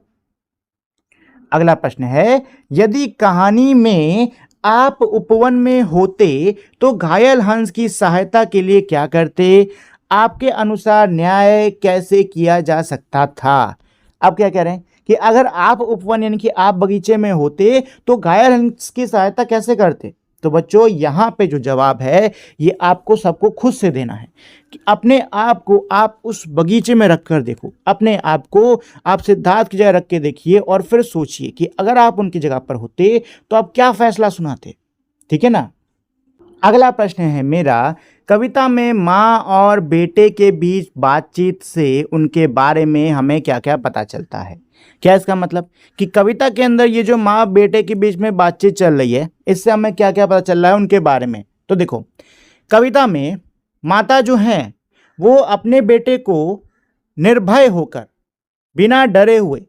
अगला प्रश्न है, यदि कहानी में आप उपवन में होते तो घायल हंस की सहायता के लिए क्या करते, आपके अनुसार न्याय कैसे किया जा सकता था। आप क्या कह रहे हैं कि अगर आप उपवन यानी कि आप बगीचे में होते तो घायल हंस की सहायता कैसे करते। तो बच्चों यहाँ पे जो जवाब है ये आपको सबको खुद से देना है कि अपने आप को आप उस बगीचे में रख कर देखो, अपने आप को आप सिद्धार्थ की जगह रख के देखिए और फिर सोचिए कि अगर आप उनकी जगह पर होते तो आप क्या फैसला सुनाते, ठीक है ना। अगला प्रश्न है मेरा, कविता में माँ और बेटे के बीच बातचीत से उनके बारे में हमें क्या क्या पता चलता है। क्या इसका मतलब कि कविता के अंदर ये जो माँ बेटे के बीच में बातचीत चल रही है इससे हमें क्या क्या पता चल रहा है उनके बारे में। तो देखो कविता में माता जो हैं वो अपने बेटे को निर्भय होकर, बिना डरे हुए,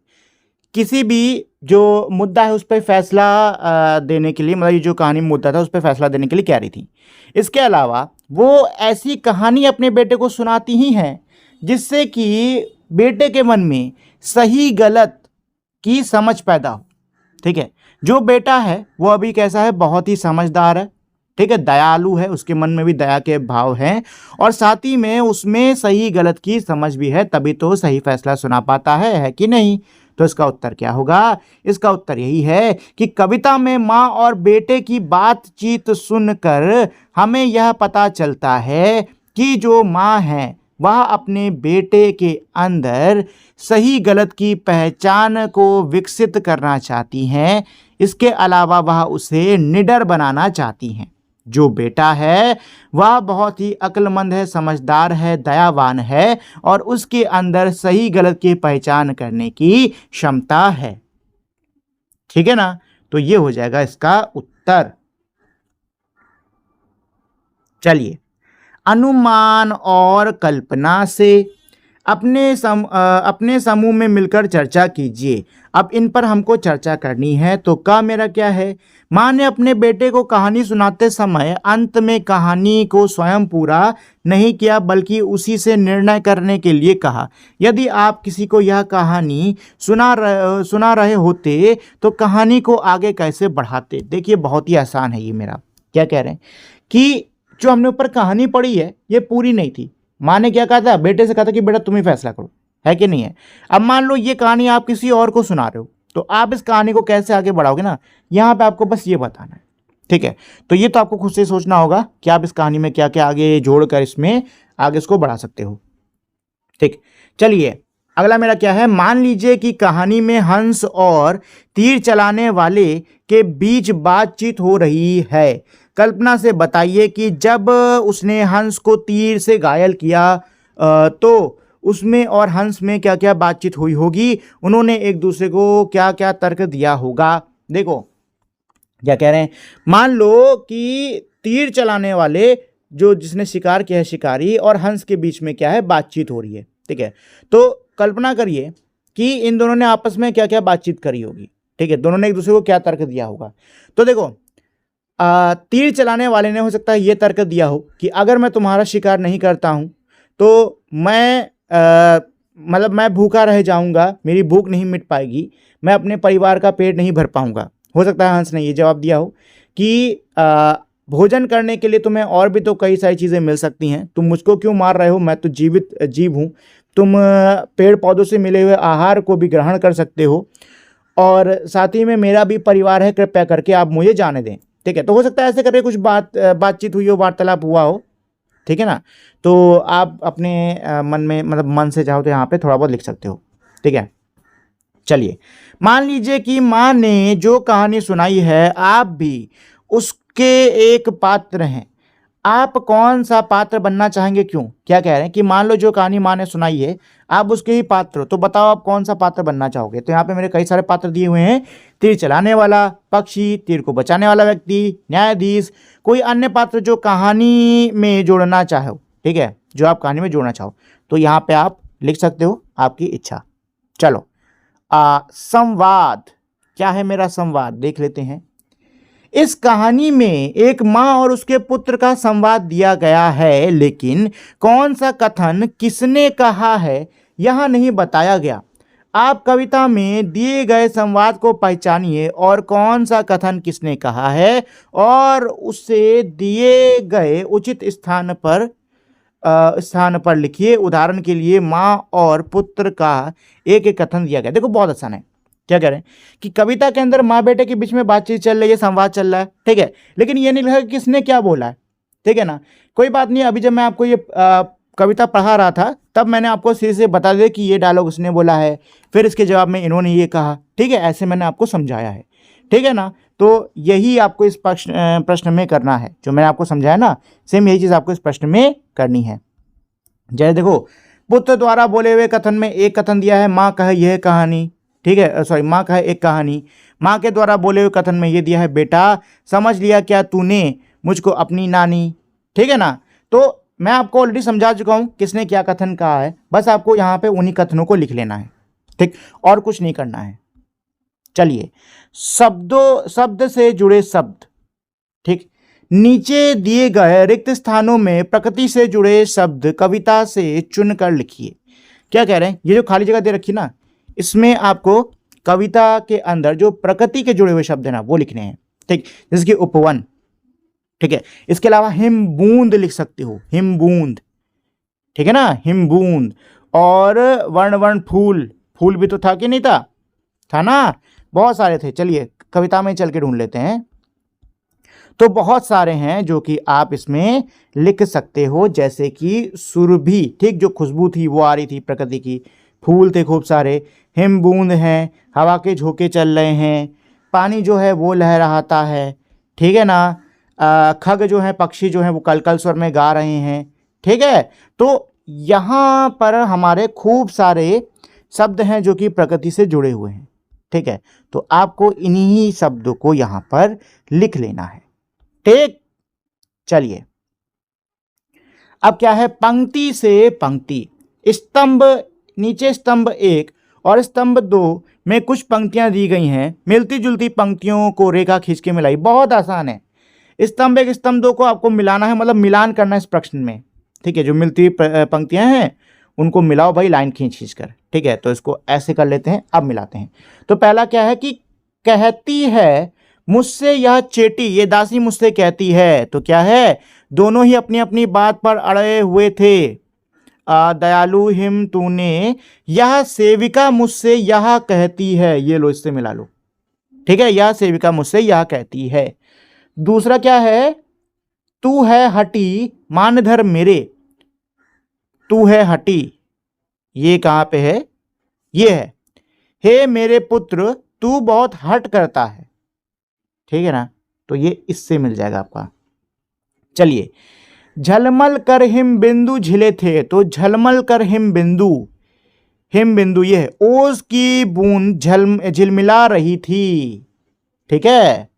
किसी भी जो मुद्दा है उस पर फैसला देने के लिए, मतलब ये जो कहानी में मुद्दा था उस पर फैसला देने के लिए कह रही थी। इसके अलावा वो ऐसी कहानी अपने बेटे को सुनाती ही हैं जिससे कि बेटे के मन में सही गलत की समझ पैदा हो, ठीक है। जो बेटा है वो अभी कैसा है, बहुत ही समझदार है, ठीक है, दयालु है, उसके मन में भी दया के भाव हैं और साथ ही में उसमें सही गलत की समझ भी है, तभी तो सही फैसला सुना पाता है कि नहीं। तो इसका उत्तर क्या होगा, इसका उत्तर यही है कि कविता में माँ और बेटे की बातचीत सुनकर हमें यह पता चलता है कि जो माँ है वह अपने बेटे के अंदर सही गलत की पहचान को विकसित करना चाहती हैं। इसके अलावा वह उसे निडर बनाना चाहती हैं। जो बेटा है वह बहुत ही अक्लमंद है, समझदार है, दयावान है और उसके अंदर सही गलत की पहचान करने की क्षमता है, ठीक है ना। तो ये हो जाएगा इसका उत्तर। चलिए अनुमान और कल्पना से अपने समूह में मिलकर चर्चा कीजिए। अब इन पर हमको चर्चा करनी है। तो का मेरा क्या है, माँ ने अपने बेटे को कहानी सुनाते समय अंत में कहानी को स्वयं पूरा नहीं किया बल्कि उसी से निर्णय करने के लिए कहा। यदि आप किसी को यह कहानी सुना रहे होते तो कहानी को आगे कैसे बढ़ाते। देखिए बहुत ही आसान है ये मेरा। क्या कह रहे हैं कि जो हमने ऊपर कहानी पढ़ी है ये पूरी नहीं थी। माँ ने क्या कहा था, बेटे से कहा था कि बेटा तुम ही फैसला करो, है कि नहीं है। अब मान लो ये कहानी आप किसी और को सुना रहे हो तो आप इस कहानी को कैसे आगे बढ़ाओगे ना, यहाँ पे आपको बस ये बताना है, ठीक है। तो ये तो आपको खुद से सोचना होगा कि आप इस कहानी में क्या क्या आगे जोड़कर इसमें आगे इसको बढ़ा सकते हो, ठीक। चलिए अगला मेरा क्या है, मान लीजिए कि कहानी में हंस और तीर चलाने वाले के बीच बातचीत हो रही है। कल्पना से बताइए कि जब उसने हंस को तीर से घायल किया तो उसमें और हंस में क्या क्या बातचीत हुई होगी, उन्होंने एक दूसरे को क्या क्या तर्क दिया होगा। देखो क्या कह रहे हैं, मान लो कि तीर चलाने वाले जो जिसने शिकार किया है शिकारी और हंस के बीच में क्या है बातचीत हो रही है, ठीक है। तो कल्पना करिए कि इन दोनों ने आपस में क्या क्या बातचीत करी होगी, ठीक है, दोनों ने एक दूसरे को क्या तर्क दिया होगा। तो देखो तीर चलाने वाले ने हो सकता है ये तर्क दिया हो कि अगर मैं तुम्हारा शिकार नहीं करता हूं तो मैं मतलब मैं भूखा रह जाऊंगा, मेरी भूख नहीं मिट पाएगी, मैं अपने परिवार का पेट नहीं भर पाऊंगा। हो सकता है हंस ने ये जवाब दिया हो कि भोजन करने के लिए तुम्हें और भी तो कई सारी चीज़ें मिल सकती हैं, तुम मुझको क्यों मार रहे हो, मैं तो जीवित जीव हूँ, तुम पेड़ पौधों से मिले हुए आहार को भी ग्रहण कर सकते हो, और साथ ही में मेरा भी परिवार है, कृपया करके आप मुझे जाने दें। ठीक है, तो हो सकता है ऐसे करके कुछ बातचीत हुई हो, वार्तालाप हुआ हो। ठीक है ना, तो आप अपने मन में, मतलब मन से चाहो तो यहाँ पे थोड़ा बहुत लिख सकते हो। ठीक है, चलिए, मान लीजिए कि माँ ने जो कहानी सुनाई है, आप भी उसके एक पात्र हैं। आप कौन सा पात्र बनना चाहेंगे, क्यों? क्या कह रहे हैं कि मान लो जो कहानी माँ ने सुनाई है, आप उसके ही पात्र हो, तो बताओ आप कौन सा पात्र बनना चाहोगे। तो यहाँ पे मेरे कई सारे पात्र दिए हुए हैं। तीर चलाने वाला पक्षी, तीर को बचाने वाला व्यक्ति, न्यायाधीश, कोई अन्य पात्र जो कहानी में जोड़ना चाहो। ठीक है, जो आप कहानी में जोड़ना चाहो, तो यहाँ पे आप लिख सकते हो, आपकी इच्छा। चलो, संवाद। क्या है मेरा संवाद, देख लेते हैं। इस कहानी में एक माँ और उसके पुत्र का संवाद दिया गया है, लेकिन कौन सा कथन किसने कहा है यह नहीं बताया गया। आप कविता में दिए गए संवाद को पहचानिए और कौन सा कथन किसने कहा है, और उसे दिए गए उचित स्थान पर लिखिए। उदाहरण के लिए माँ और पुत्र का एक एक कथन दिया गया। देखो, बहुत आसान है। क्या कह रहे हैं कि कविता के अंदर माँ बेटे के बीच में बातचीत चल रही है, संवाद चल रहा है। ठीक है, लेकिन ये नहीं लिखा कि किसने क्या बोला है। ठीक है ना, कोई बात नहीं। अभी जब मैं आपको ये कविता पढ़ा रहा था, तब मैंने आपको सीधे से बता दिया कि ये डायलॉग उसने बोला है, फिर इसके जवाब में इन्होंने ये कहा। ठीक है, ऐसे मैंने आपको समझाया है। ठीक है ना, तो यही आपको इस प्रश्न में करना है, जो मैंने आपको समझाया ना, सेम यही चीज़ आपको इस प्रश्न में करनी है। जैसे देखो, पुत्र द्वारा बोले हुए कथन में एक कथन दिया है, माँ कहे यह कहानी। ठीक है, सॉरी, माँ कहे एक कहानी। माँ के द्वारा बोले हुए कथन में ये दिया है, बेटा समझ लिया क्या तूने मुझको अपनी नानी। ठीक है ना, तो मैं आपको ऑलरेडी समझा चुका हूँ किसने क्या कथन कहा है, बस आपको यहाँ पे उन्हीं कथनों को लिख लेना है। ठीक, और कुछ नहीं करना है। चलिए, शब्द से जुड़े शब्द। ठीक, नीचे दिए गए रिक्त स्थानों में प्रकृति से जुड़े शब्द कविता से चुनकर लिखिए। क्या कह रहे हैं, ये जो खाली जगह दे रखी ना, इसमें आपको कविता के अंदर जो प्रकृति के जुड़े हुए शब्द है ना, वो लिखने हैं। ठीक, जैसे कि उपवन। ठीक है, इसके अलावा हिम बूंद लिख सकते हो, हिम बूंद। ठीक है ना, हिम बूंद। और वर्ण फूल, फूल भी तो था कि नहीं था ना, बहुत सारे थे। चलिए, कविता में चल के ढूंढ लेते हैं। तो बहुत सारे हैं जो कि आप इसमें लिख सकते हो, जैसे कि सुरभि। ठीक, जो खुशबू थी वो आ रही थी प्रकृति की। फूल थे खूब सारे, हिम बूंद हैं, हवा के झोंके चल रहे हैं, पानी जो है वो लहराता है। ठीक है ना, खग जो है, पक्षी जो है वो कलकल स्वर में गा रहे हैं। ठीक है, तो यहाँ पर हमारे खूब सारे शब्द हैं जो कि प्रकृति से जुड़े हुए हैं। ठीक है, तो आपको इन्हीं शब्दों को यहाँ पर लिख लेना है। ठीक, चलिए, अब क्या है, पंक्ति से पंक्ति। स्तंभ, नीचे स्तंभ 1 और स्तंभ 2 में कुछ पंक्तियां दी गई हैं। मिलती जुलती पंक्तियों को रेखा खींच के मिलाई। बहुत आसान है। स्तंभ 1 स्तंभ 2 को आपको मिलाना है, मतलब मिलान करना है इस प्रश्न में। ठीक है, जो मिलती हुई पंक्तियां हैं उनको मिलाओ भाई, लाइन खींच कर। ठीक है, तो इसको ऐसे कर लेते हैं, अब मिलाते हैं। तो पहला क्या है कि कहती है मुझसे यह चेटी, ये दासी मुझसे कहती है। तो क्या है, दोनों ही अपनी अपनी बात पर अड़े हुए थे। दयालु हिम तूने, यह सेविका मुझसे यह कहती है। ये लो, इससे मिला लो। ठीक है, यह सेविका मुझसे यह कहती है। दूसरा क्या है, तू है हटी मानधर मेरे। तू है हटी, ये कहाँ पे है, ये है। हे मेरे पुत्र, तू बहुत हट करता है। ठीक है ना, तो ये इससे मिल जाएगा आपका। चलिए, झलमल कर हिम बिंदु झिले थे। तो झलमल कर हिम बिंदु, हिम बिंदु ये है, ओस की बूंद झिलमिला रही थी। ठीक है,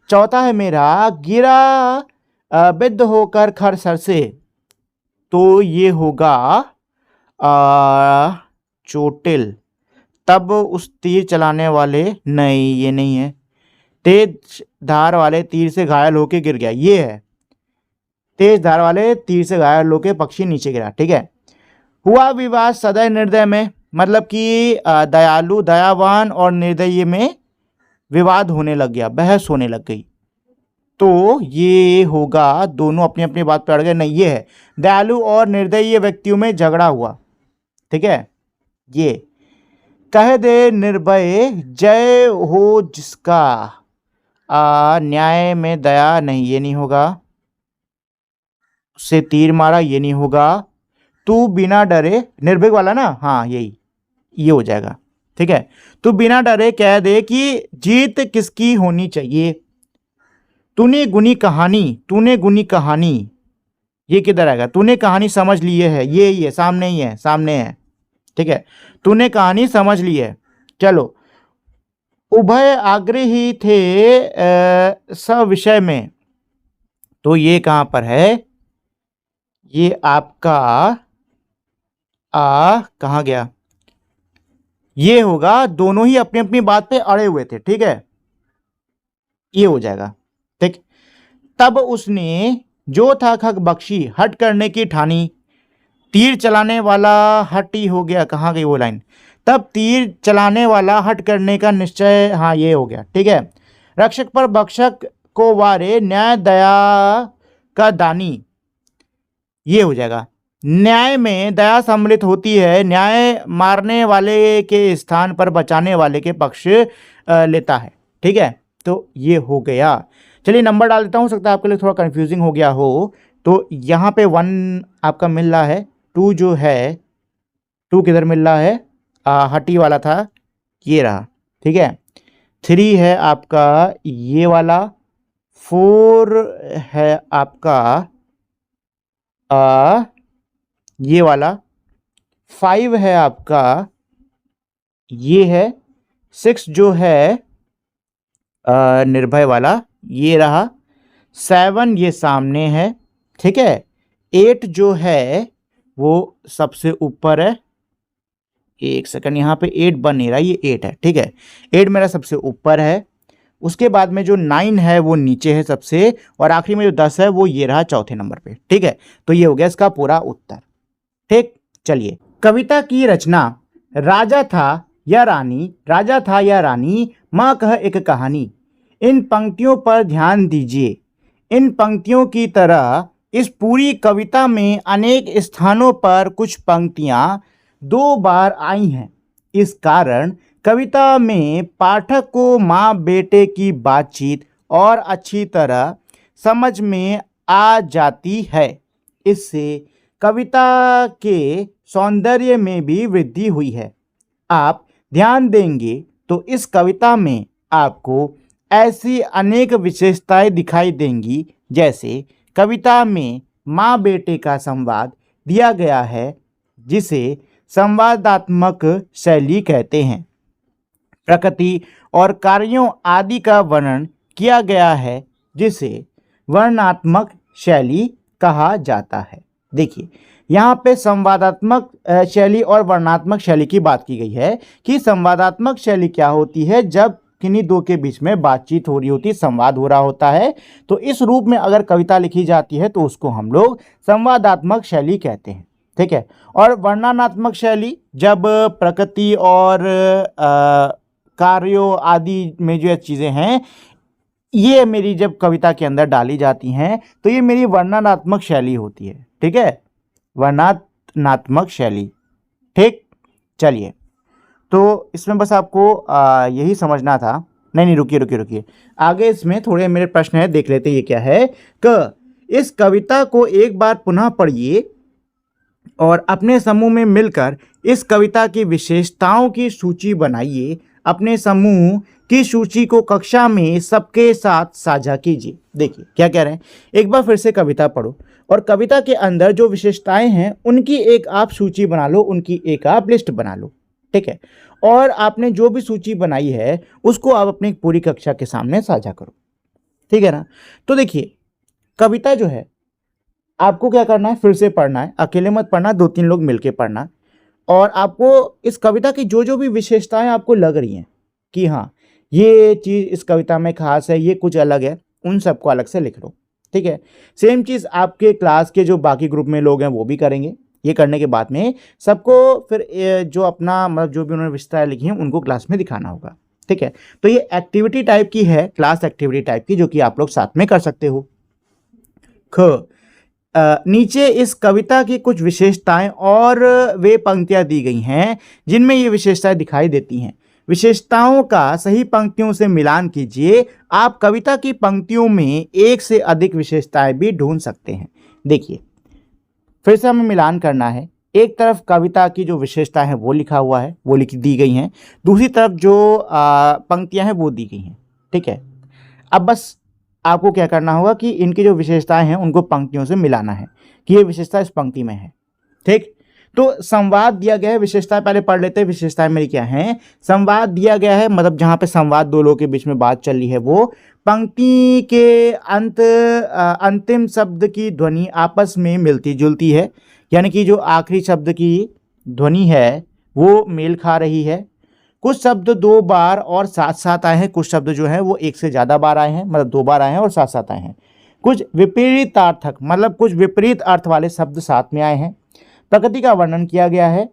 चौथा है मेरा, गिरा बिद्ध होकर खर सर से। तो ये होगा चोटिल। तब उस तीर चलाने वाले, नहीं ये नहीं है, तेज धार वाले तीर से घायल होके गिर गया, ये है। तेज धार वाले तीर से घायल होके पक्षी नीचे गिरा। ठीक है, हुआ विवाद सदय निर्दय में, मतलब कि दयालु, दयावान और निर्दयी में विवाद होने लग गया, बहस होने लग गई। तो ये होगा, दोनों अपनी अपनी बात पर अड़ गए, नहीं ये है, दयालु और निर्दयी व्यक्तियों में झगड़ा हुआ। ठीक है। ये कह दे निर्भय जय हो जिसका, न्याय में दया नहीं, ये नहीं होगा। से तीर मारा, ये नहीं होगा। तू बिना डरे, निर्भीक वाला ना, हाँ यही, ये हो जाएगा। ठीक है। तू बिना डरे कह दे कि जीत किसकी होनी चाहिए। तूने गुनी कहानी, ये किधर आएगा। तूने कहानी समझ ली है, ये ही है, सामने ही है, सामने है। ठीक है। तूने कहानी समझ ली है। चलो, उभय आग्रही थे सब विषय में, तो ये कहां पर है, ये आपका कहां गया, ये होगा। दोनों ही अपनी अपनी बात पे अड़े हुए थे। ठीक है, ये हो जाएगा। ठीक। तब उसने जो था खग बख्शी, हट करने की ठानी। तीर चलाने वाला हट ही हो गया, कहाँ गई वो लाइन। तब तीर चलाने वाला हट करने का निश्चय, हाँ ये हो गया। ठीक है। रक्षक पर भक्षक को वारे, न्याय दया का दानी, ये हो जाएगा। न्याय में दया सम्मिलित होती है, न्याय मारने वाले के स्थान पर बचाने वाले के पक्ष लेता है। ठीक है, तो ये हो गया। चलिए नंबर डाल देता हूँ, सकता है आपके लिए थोड़ा कंफ्यूजिंग हो गया हो। तो यहाँ पे 1 आपका मिल रहा है, 2 जो है, 2 किधर मिल रहा है, हटी वाला था, ये रहा। ठीक है। 3 है आपका ये वाला, 4 है आपका ये वाला, 5 है आपका ये है, 6 जो है निर्भय वाला, ये रहा। 7 ये सामने है। ठीक है। 8 जो है वो सबसे ऊपर है। एक सेकंड, यहाँ पे 8 बन नहीं रहा, ये 8 है। ठीक है, 8 मेरा सबसे ऊपर है। उसके बाद में जो 9 है वो नीचे है सबसे, और आखिरी में जो 10 है वो ये रहा चौथे नंबर पे। ठीक है, तो ये हो गया इसका पूरा उत्तर। ठीक। चलिए, कविता की रचना। राजा था या रानी, माँ कह एक कहानी। इन पंक्तियों पर ध्यान दीजिए। इन पंक्तियों की तरह इस पूरी कविता में अनेक स्थानों पर कुछ पंक्तियां 2 बार आई हैं। इस कारण कविता में पाठक को माँ बेटे की बातचीत और अच्छी तरह समझ में आ जाती है। इससे कविता के सौंदर्य में भी वृद्धि हुई है। आप ध्यान देंगे तो इस कविता में आपको ऐसी अनेक विशेषताएं दिखाई देंगी, जैसे कविता में माँ बेटे का संवाद दिया गया है, जिसे संवादात्मक शैली कहते हैं। प्रकृति और कार्यों आदि का वर्णन किया गया है, जिसे वर्णनात्मक शैली कहा जाता है। देखिए, यहाँ पे संवादात्मक शैली और वर्णनात्मक शैली की बात की गई है कि संवादात्मक शैली क्या होती है, जब किन्हीं दो के बीच में बातचीत हो रही होती है, संवाद हो रहा होता है, तो इस रूप में अगर कविता लिखी जाती है तो उसको हम लोग संवादात्मक शैली कहते हैं। ठीक है। और वर्णनात्मक शैली जब प्रकृति और कार्यों आदि में जो चीज़ें हैं, ये मेरी जब कविता के अंदर डाली जाती हैं, तो ये मेरी वर्णनात्मक शैली होती है। ठीक है, वर्णनात्मक शैली। ठीक। चलिए, तो इसमें बस आपको यही समझना था। नहीं, रुकिए, आगे इसमें थोड़े मेरे प्रश्न है, देख लेते ये क्या है। इस कविता को एक बार पुनः पढ़िए और अपने समूह में मिलकर इस कविता की विशेषताओं की सूची बनाइए। अपने समूह की सूची को कक्षा में सबके साथ साझा कीजिए। देखिए क्या कह रहे हैं, एक बार फिर से कविता पढ़ो और कविता के अंदर जो विशेषताएं हैं उनकी एक आप सूची बना लो, उनकी एक आप लिस्ट बना लो। ठीक है, और आपने जो भी सूची बनाई है उसको आप अपनी पूरी कक्षा के सामने साझा करो। ठीक है ना। तो देखिए, कविता जो है आपको क्या करना है, फिर से पढ़ना है, अकेले मत पढ़ना, 2-3 लोग मिलके पढ़ना। और आपको इस कविता की जो जो भी विशेषताएं आपको लग रही हैं कि हाँ ये चीज़ इस कविता में खास है, ये कुछ अलग है, उन सबको अलग से लिख लो। ठीक है। सेम चीज़ आपके क्लास के जो बाकी ग्रुप में लोग हैं वो भी करेंगे। ये करने के बाद में सबको फिर जो अपना मतलब जो भी उन्होंने विशेषताएं लिखी हैं उनको क्लास में दिखाना होगा। ठीक है, तो ये एक्टिविटी टाइप की है, क्लास एक्टिविटी टाइप की, जो कि आप लोग साथ में कर सकते हो। नीचे इस कविता की कुछ विशेषताएं और वे पंक्तियां दी गई हैं जिनमें ये विशेषताएं दिखाई देती हैं। विशेषताओं का सही पंक्तियों से मिलान कीजिए। आप कविता की पंक्तियों में एक से अधिक विशेषताएं भी ढूंढ सकते हैं। देखिए, फिर से हमें मिलान करना है। एक तरफ कविता की जो विशेषता है वो लिखा हुआ है, वो लिखी दी गई हैं, दूसरी तरफ जो पंक्तियां हैं वो दी गई हैं। ठीक है, अब बस आपको क्या करना होगा कि इनकी जो विशेषताएं हैं उनको पंक्तियों से मिलाना है कि ये विशेषता इस पंक्ति में है। ठीक, तो संवाद दिया गया है। विशेषताएं पहले पढ़ लेते हैं। विशेषताएं मेरी क्या हैं? संवाद दिया गया है, मतलब जहां पे संवाद दो लोगों के बीच में बात चल रही है, वो पंक्ति के अंतिम शब्द की ध्वनि आपस में मिलती जुलती है, यानी कि जो आखिरी शब्द की ध्वनि है वो मेल खा रही है। कुछ शब्द 2 बार और साथ साथ आए हैं, कुछ शब्द जो हैं वो एक से ज़्यादा बार आए हैं, मतलब 2 बार आए हैं और साथ साथ आए हैं। कुछ विपरीतार्थक, मतलब कुछ विपरीत अर्थ वाले शब्द साथ में आए हैं। प्रकृति का वर्णन किया गया है।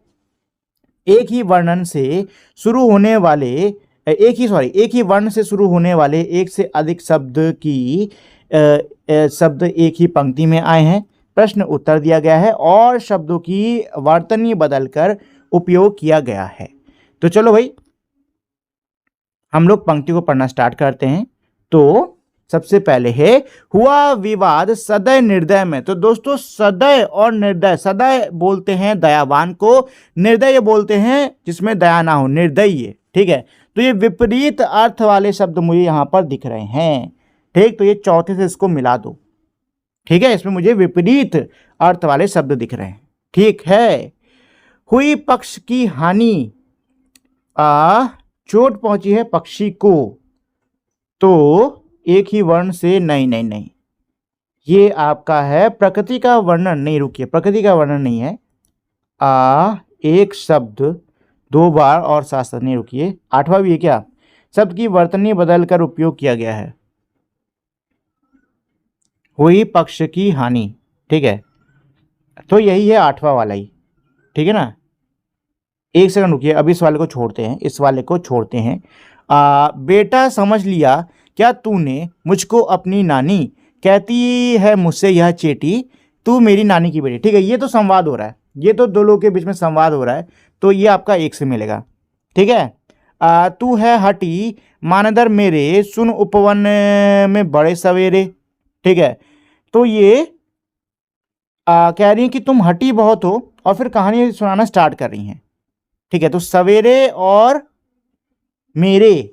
एक ही वर्ण से शुरू होने वाले एक से अधिक शब्द एक ही पंक्ति में आए हैं। प्रश्न उत्तर दिया गया है और शब्दों की वर्तनी बदलकर उपयोग किया गया है। तो चलो भाई, हम लोग पंक्ति को पढ़ना स्टार्ट करते हैं। तो सबसे पहले है, हुआ विवाद सदय निर्दय में। तो दोस्तों, सदय और निर्दय, सदय बोलते हैं दयावान को, निर्दय बोलते हैं जिसमें दया ना हो, निर्दयी। ठीक है, तो ये विपरीत अर्थ वाले शब्द मुझे यहां पर दिख रहे हैं। ठीक, तो ये चौथे से इसको मिला दो। ठीक है, इसमें मुझे विपरीत अर्थ वाले शब्द दिख रहे हैं। ठीक है, हुई पक्ष की हानि, चोट पहुंची है पक्षी को, तो एक ही वर्ण से नहीं, ये आपका है प्रकृति का वर्णन। नहीं, रुकिए, प्रकृति का वर्णन नहीं है। एक शब्द 2 बार और साथ साथ, नहीं रुकिए, 8वां भी है क्या? शब्द की वर्तनी बदलकर उपयोग किया गया है। हुई पक्ष की हानि। ठीक है, तो यही है 8वां वाला ही। ठीक है ना, एक सेकंड रुकिए, अभी इस वाले को छोड़ते हैं। बेटा समझ लिया क्या तूने मुझको अपनी नानी, कहती है मुझसे यह चेटी, तू मेरी नानी की बेटी। ठीक है, ये तो संवाद हो रहा है, ये तो 2 लोगों के बीच में संवाद हो रहा है, तो ये आपका 1 से मिलेगा। ठीक है, तू है हटी मानदर मेरे, सुन उपवन में बड़े सवेरे। ठीक है, तो ये कह रही है कि तुम हटी बहुत हो और फिर कहानी सुनाना स्टार्ट कर रही हैं। ठीक है, तो सवेरे और मेरे,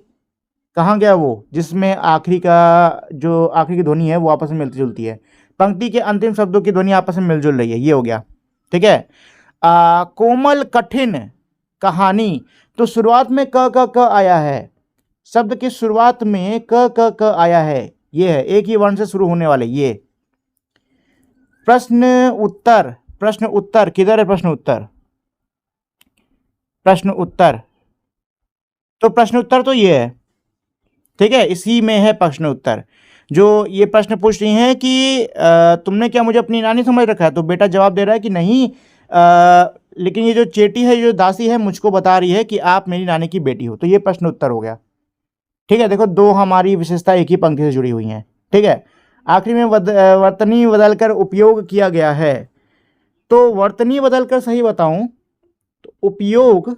कहाँ गया वो जिसमें आखिरी की ध्वनि है वो आपस में मिलती जुलती है। पंक्ति के अंतिम शब्दों की ध्वनि आपस में मिलजुल रही है, ये हो गया। ठीक है, कोमल कठिन कहानी, तो शुरुआत में क आया है, शब्द की शुरुआत में क आया है, ये है एक ही वर्ण से शुरू होने वाले ये। प्रश्न उत्तर किधर है? प्रश्न उत्तर, तो प्रश्न उत्तर तो ये है। ठीक है, इसी में है प्रश्न उत्तर। जो ये प्रश्न पूछ रही हैं कि तुमने क्या मुझे अपनी नानी समझ रखा है? तो बेटा जवाब दे रहा है कि नहीं, लेकिन ये जो चेटी है, जो दासी है, मुझको बता रही है कि आप मेरी नानी की बेटी हो। तो ये प्रश्न उत्तर हो गया। ठीक है, देखो 2 हमारी विशेषता एक ही पंक्ति से जुड़ी हुई हैं। ठीक है, आखिरी में वर्तनी बदलकर उपयोग किया गया है। तो वर्तनी बदलकर सही बताऊं तो उपयोग,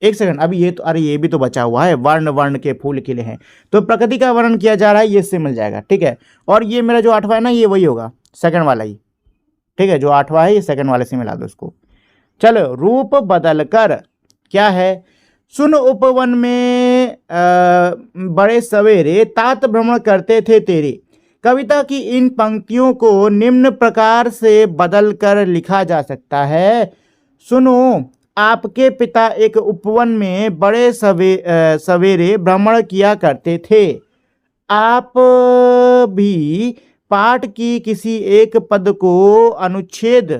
एक सेकंड, अभी ये तो, अरे ये भी तो बचा हुआ है, वर्ण के फूल खिले हैं, तो प्रकृति का वर्णन किया जा रहा है, ये इससे मिल जाएगा। ठीक है, और ये मेरा जो 8वां है ना, ये वही होगा, सेकंड वाला ही। ठीक है, जो 8वां है ये सेकंड वाले से मिला दो इसको। चलो, रूप बदलकर क्या है? सुन उपवन में बड़े सवेरे तात भ्रमण करते थे तेरे। कविता की इन पंक्तियों को निम्न प्रकार से बदलकर लिखा जा सकता है। सुनो, आपके पिता एक उपवन में बड़े सवेरे भ्रमण किया करते थे। आप भी पाठ की किसी एक पद को अनुच्छेद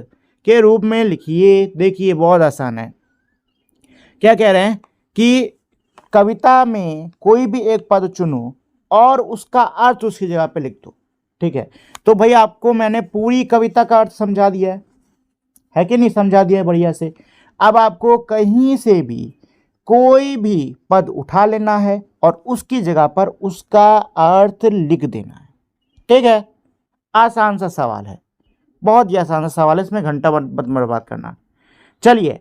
के रूप में लिखिए। देखिए, बहुत आसान है। क्या कह रहे हैं कि कविता में कोई भी एक पद चुनो और उसका अर्थ उसकी जगह पे लिख दो। ठीक है, तो भाई आपको मैंने पूरी कविता का अर्थ समझा दिया है कि नहीं? समझा दिया है बढ़िया से। अब आपको कहीं से भी कोई भी पद उठा लेना है और उसकी जगह पर उसका अर्थ लिख देना है। ठीक है, आसान सा सवाल है। बहुत ही आसान सवाल है, इसमें घंटा बर्बाद करना। चलिए,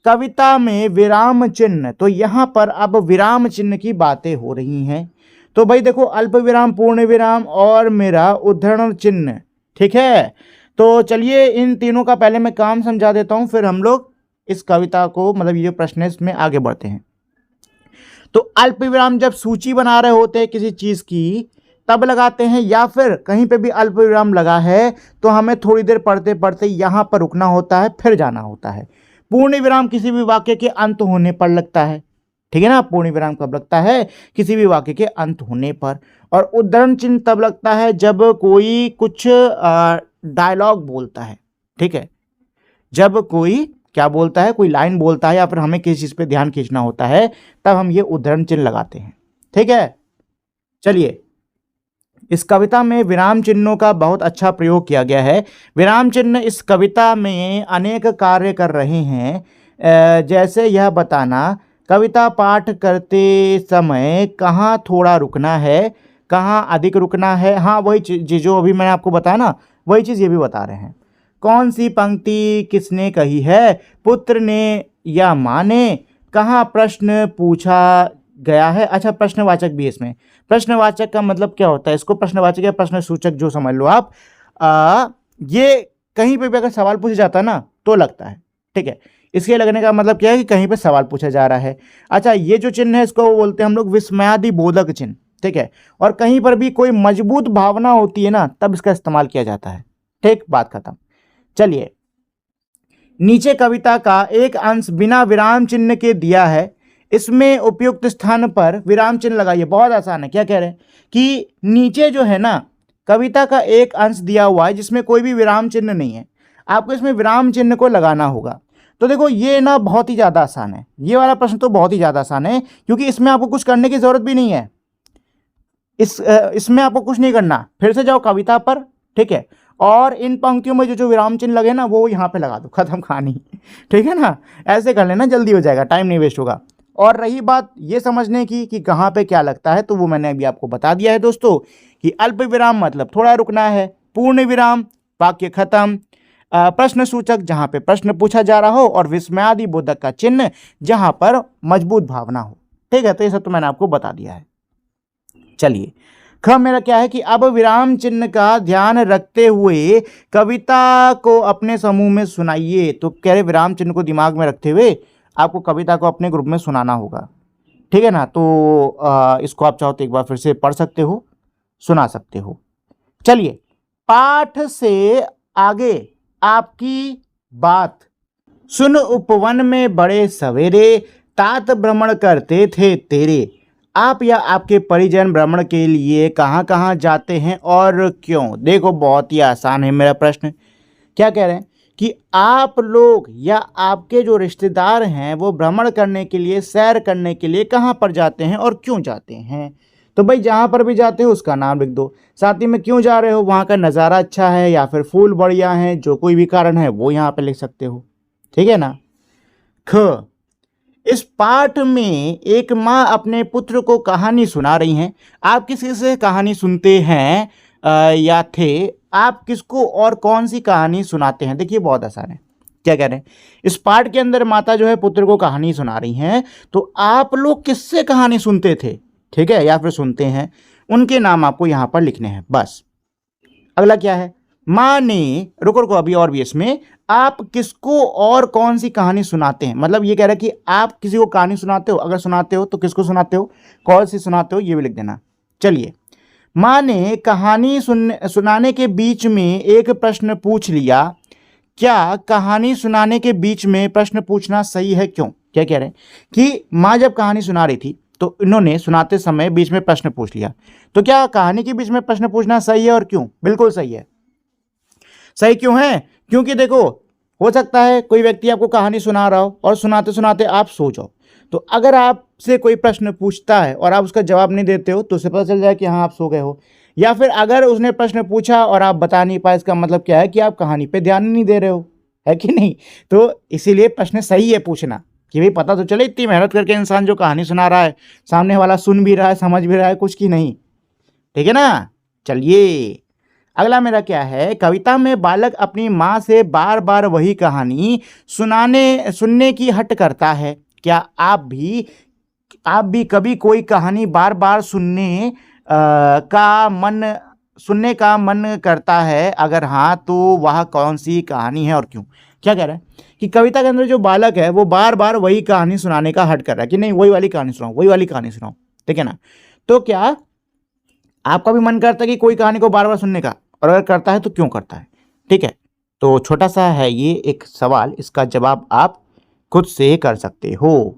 कविता में विराम चिन्ह, तो यहाँ पर अब विराम चिन्ह की बातें हो रही हैं। तो भाई देखो, अल्प विराम, पूर्ण विराम और मेरा उद्धरण चिन्ह, ठीक है। तो चलिए इन तीनों का पहले मैं काम समझा देता हूँ, फिर हम लोग इस कविता को, मतलब ये जो प्रश्न है इसमें आगे बढ़ते हैं। तो अल्प विराम जब सूची बना रहे होते हैं किसी चीज़ की तब लगाते हैं, या फिर कहीं पे भी अल्प विराम लगा है तो हमें थोड़ी देर पढ़ते पढ़ते यहाँ पर रुकना होता है, फिर जाना होता है। पूर्ण विराम किसी भी वाक्य के अंत होने पर लगता है, ठीक है ना। पूर्ण विराम कब लगता है? किसी भी वाक्य के अंत होने पर। और उद्धरण चिन्ह तब लगता है जब कोई कुछ डायलॉग बोलता है, ठीक है। जब कोई क्या बोलता है, कोई लाइन बोलता है या फिर हमें किसी चीज़ पे ध्यान खींचना होता है, तब हम ये उद्धरण चिन्ह लगाते हैं, ठीक है। चलिए, इस कविता में विराम चिन्हों का बहुत अच्छा प्रयोग किया गया है। विराम चिन्ह इस कविता में अनेक कार्य कर रहे हैं, जैसे यह बताना कविता पाठ करते समय कहाँ थोड़ा रुकना है, कहाँ अधिक रुकना है। हाँ, वही चीज़ जो अभी मैंने आपको बताया ना, वही चीज़ ये भी बता रहे हैं। कौन सी पंक्ति किसने कही है, पुत्र ने या माँ ने, कहाँ प्रश्न पूछा गया है। अच्छा, प्रश्नवाचक भी है इसमें। प्रश्नवाचक का मतलब क्या होता है? इसको प्रश्नवाचक या प्रश्न सूचक जो समझ लो आप, ये कहीं पे भी अगर सवाल पूछा जाता है ना तो लगता है, ठीक है। इसके लगने का मतलब क्या है कि कहीं पे सवाल पूछा जा रहा है। अच्छा, ये जो चिन्ह है इसको बोलते हैं हम लोग विस्मयादि बोधक चिन्ह, ठीक है। और कहीं पर भी कोई मजबूत भावना होती है ना तब इसका इस्तेमाल किया जाता है, ठीक। बात खत्म। चलिए, नीचे कविता का एक अंश बिना विराम चिन्ह के दिया है, इसमें उपयुक्त स्थान पर विराम चिन्ह लगाइए। बहुत आसान है। क्या कह रहे हैं कि नीचे जो है ना कविता का एक अंश दिया हुआ है जिसमें कोई भी विराम चिन्ह नहीं है, आपको इसमें विराम चिन्ह को लगाना होगा। तो देखो, ये ना बहुत ही ज़्यादा आसान है, ये वाला प्रश्न तो बहुत ही ज़्यादा आसान है, क्योंकि इसमें आपको कुछ करने की ज़रूरत भी नहीं है। इसमें आपको कुछ नहीं करना, फिर से जाओ कविता पर, ठीक है। और इन पंक्तियों में जो जो विराम चिन्ह लगे ना वो यहाँ पे लगा दो, खत्म कहानी, ठीक है ना। ऐसे कर लेना, जल्दी हो जाएगा, टाइम नहीं वेस्ट होगा। और रही बात ये समझने की कि कहाँ पे क्या लगता है, तो वो मैंने अभी आपको बता दिया है दोस्तों, कि अल्प विराम मतलब थोड़ा रुकना है, पूर्ण विराम वाक्य खत्म, प्रश्न सूचक जहाँ पे प्रश्न पूछा जा रहा हो, और विस्मयादि बोधक का चिन्ह जहाँ पर मजबूत भावना हो, ठीक है। तो ये सब तो मैंने आपको बता दिया है। चलिए, ख मेरा क्या है कि अब विराम चिन्ह का ध्यान रखते हुए कविता को अपने समूह में सुनाइए। तो कह रहे विराम चिन्ह को दिमाग में रखते हुए आपको कविता को अपने ग्रुप में सुनाना होगा, ठीक है ना। तो इसको आप चाहो तो एक बार फिर से पढ़ सकते हो, सुना सकते हो। चलिए, पाठ से आगे आपकी बात। सुन उपवन में बड़े सवेरे, तात भ्रमण करते थे तेरे। आप या आपके परिजन भ्रमण के लिए कहाँ कहाँ जाते हैं और क्यों? देखो, बहुत ही आसान है मेरा प्रश्न। क्या कह रहे हैं कि आप लोग या आपके जो रिश्तेदार हैं वो भ्रमण करने के लिए, सैर करने के लिए कहाँ पर जाते हैं और क्यों जाते हैं। तो भाई जहाँ पर भी जाते हो उसका नाम लिख दो, साथ ही में क्यों जा रहे हो, वहाँ का नज़ारा अच्छा है या फिर फूल बढ़िया हैं, जो कोई भी कारण है वो यहाँ पर लिख सकते हो, ठीक है ना। ख, इस पाठ में एक माँ अपने पुत्र को कहानी सुना रही हैं। आप किसी से कहानी सुनते हैं या थे? आप किसको और कौन सी कहानी सुनाते हैं? देखिए, बहुत आसान है। क्या कह रहे हैं, इस पाठ के अंदर माता जो है पुत्र को कहानी सुना रही हैं, तो आप लोग किससे कहानी सुनते थे, ठीक है, या फिर सुनते हैं, उनके नाम आपको यहाँ पर लिखने हैं, बस। अगला क्या है, माँ ने, रुको रुको अभी और भी इसमें, आप किसको और कौन सी कहानी सुनाते हैं। मतलब ये कह रहा है कि आप किसी को कहानी सुनाते हो, अगर सुनाते हो तो किसको सुनाते हो, कौन सी सुनाते हो, ये भी लिख देना। चलिए, माँ ने कहानी सुनाने के बीच में एक प्रश्न पूछ लिया। क्या कहानी सुनाने के बीच में प्रश्न पूछना सही है? क्यों? क्या कह रहे हैं कि माँ जब कहानी सुना रही थी तो इन्होंने सुनाते समय बीच में प्रश्न पूछ लिया, तो क्या कहानी के बीच में प्रश्न पूछना सही है और क्यों? बिल्कुल सही है। सही क्यों है? क्योंकि देखो, हो सकता है कोई व्यक्ति आपको कहानी सुना रहा हो और सुनाते सुनाते आप सो जाओ, तो अगर आपसे कोई प्रश्न पूछता है और आप उसका जवाब नहीं देते हो तो उससे पता चल जाए कि हाँ आप सो गए हो। या फिर अगर उसने प्रश्न पूछा और आप बता नहीं पाए, इसका मतलब क्या है कि आप कहानी पे ध्यान नहीं दे रहे हो, है कि नहीं। तो इसीलिए प्रश्न सही है पूछना, कि भाई पता तो चले इतनी मेहनत करके इंसान जो कहानी सुना रहा है, सामने वाला सुन भी रहा है, समझ भी रहा है कुछ की नहीं, ठीक है ना। चलिए, अगला मेरा क्या है, कविता में बालक अपनी माँ से बार बार वही कहानी सुनने की हट करता है। क्या आप भी कभी कोई कहानी बार बार सुनने का मन करता है? अगर हाँ तो वह कौन सी कहानी है और क्यों? क्या कह रहा है कि कविता के अंदर जो बालक है वो बार बार वही कहानी सुनाने का हट कर रहा है कि नहीं वही वाली कहानी सुनाओ, वही वाली कहानी सुनाओ, ठीक है ना। तो क्या आपका भी मन करता है कि कोई कहानी को बार बार सुनने का, और अगर करता है तो क्यों करता है? ठीक है, तो छोटा सा है ये एक सवाल, इसका जवाब आप खुद से कर सकते हो।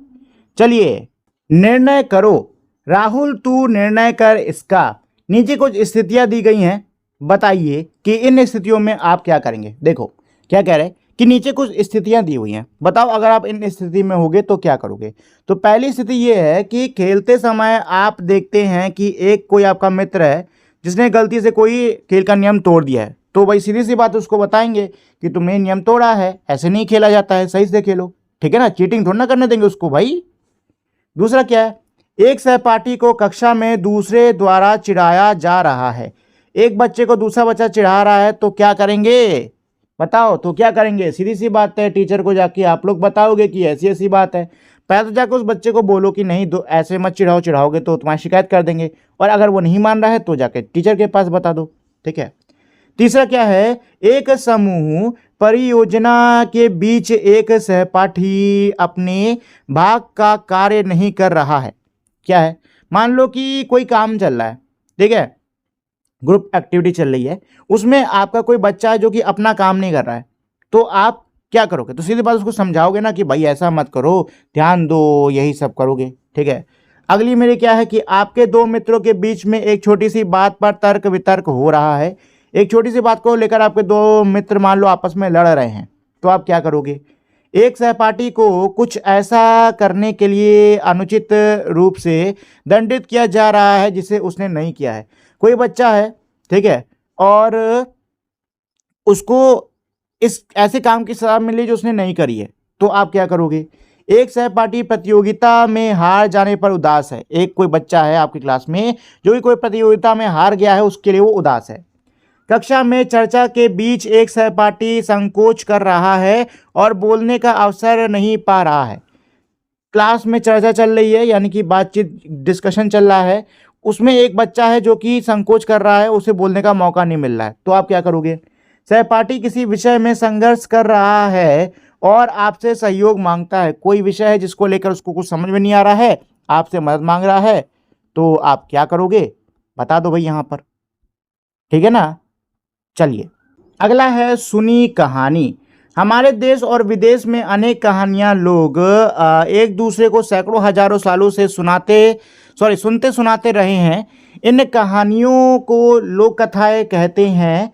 चलिए, निर्णय करो। राहुल तू निर्णय कर इसका। नीचे कुछ स्थितियां दी गई हैं, बताइए कि इन स्थितियों में आप क्या करेंगे। देखो क्या कह रहे हैं कि नीचे कुछ स्थितियां दी हुई हैं, बताओ अगर आप इन स्थिति में होगे तो क्या करोगे। तो पहली स्थिति ये है कि खेलते समय आप देखते हैं कि एक कोई आपका मित्र है जिसने गलती से कोई खेल का नियम तोड़ दिया है, तो भाई सीधी सी बात उसको बताएंगे कि तुमने नियम तोड़ा है, ऐसे नहीं खेला जाता है, सही से खेलो, ठीक है ना, चीटिंग थोड़ा ना करने देंगे उसको भाई। दूसरा क्या है, एक सहपाठी को कक्षा में दूसरे द्वारा चिढ़ाया जा रहा है। एक बच्चे को दूसरा बच्चा चिढ़ा रहा है तो क्या करेंगे, बताओ तो क्या करेंगे। सीधी सी बात है, टीचर को जाके आप लोग बताओगे कि ऐसी ऐसी बात है। पहले तो जाकर उस बच्चे को बोलो कि नहीं दो ऐसे मत चिढ़ाओ, चिढ़ाओगे तो तुम्हारी शिकायत कर देंगे, और अगर वो नहीं मान रहा है तो जाके टीचर के पास बता दो, ठीक है। तीसरा क्या है, एक समूह परियोजना के बीच एक सहपाठी अपने भाग का कार्य नहीं कर रहा है। क्या है, मान लो कि कोई काम चल रहा है, ठीक है, ग्रुप एक्टिविटी चल रही है, उसमें आपका कोई बच्चा है जो कि अपना काम नहीं कर रहा है, तो आप क्या करोगे? तो सीधी बात उसको समझाओगे ना कि भाई ऐसा मत करो, ध्यान दो, यही सब करोगे, ठीक है। अगली मेरी क्या है कि आपके दो मित्रों के बीच में एक छोटी सी बात पर तर्क वितर्क हो रहा है। एक छोटी सी बात को लेकर आपके दो मित्र मान लो आपस में लड़ रहे हैं, तो आप क्या करोगे? एक सहपाठी को कुछ ऐसा करने के लिए अनुचित रूप से दंडित किया जा रहा है जिसे उसने नहीं किया है। कोई बच्चा है, ठीक है, और उसको इस ऐसे काम की सजा मिली जो उसने नहीं करी है, तो आप क्या करोगे? एक सहपाठी प्रतियोगिता में हार जाने पर उदास है। एक कोई बच्चा है आपकी क्लास में जो कि कोई प्रतियोगिता में हार गया है, उसके लिए वो उदास है। कक्षा में चर्चा के बीच एक सहपाठी संकोच कर रहा है और बोलने का अवसर नहीं पा रहा है। क्लास में चर्चा चल रही है, यानी कि बातचीत डिस्कशन चल रहा है, उसमें एक बच्चा है जो कि संकोच कर रहा है, उसे बोलने का मौका नहीं मिल रहा है, तो आप क्या करोगे? सहपाठी किसी विषय में संघर्ष कर रहा है और आपसे सहयोग मांगता है। कोई विषय है जिसको लेकर उसको कुछ समझ में नहीं आ रहा है, आपसे मदद मांग रहा है, तो आप क्या करोगे? बता दो भाई यहाँ पर, ठीक है ना। चलिए, अगला है सुनी कहानी। हमारे देश और विदेश में अनेक कहानियां लोग एक दूसरे को सैकड़ों हजारों सालों से सुनते सुनाते रहे हैं। इन कहानियों को लोक कथाएं कहते हैं।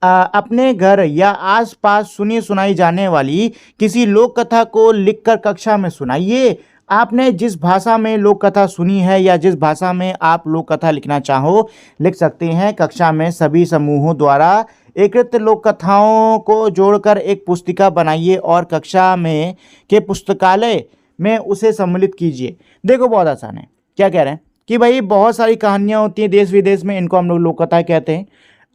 अपने घर या आसपास सुनी सुनाई जाने वाली किसी लोक कथा को लिखकर कक्षा में सुनाइए। आपने जिस भाषा में लोक कथा सुनी है या जिस भाषा में आप लोक कथा लिखना चाहो लिख सकते हैं। कक्षा में सभी समूहों द्वारा एकत्रित लोक कथाओं को जोड़कर एक पुस्तिका बनाइए और कक्षा में के पुस्तकालय में उसे सम्मिलित कीजिए। देखो बहुत आसान है, क्या कह रहे हैं कि भाई बहुत सारी कहानियाँ होती हैं देश विदेश में, इनको हम लोग लोक कथा कहते हैं।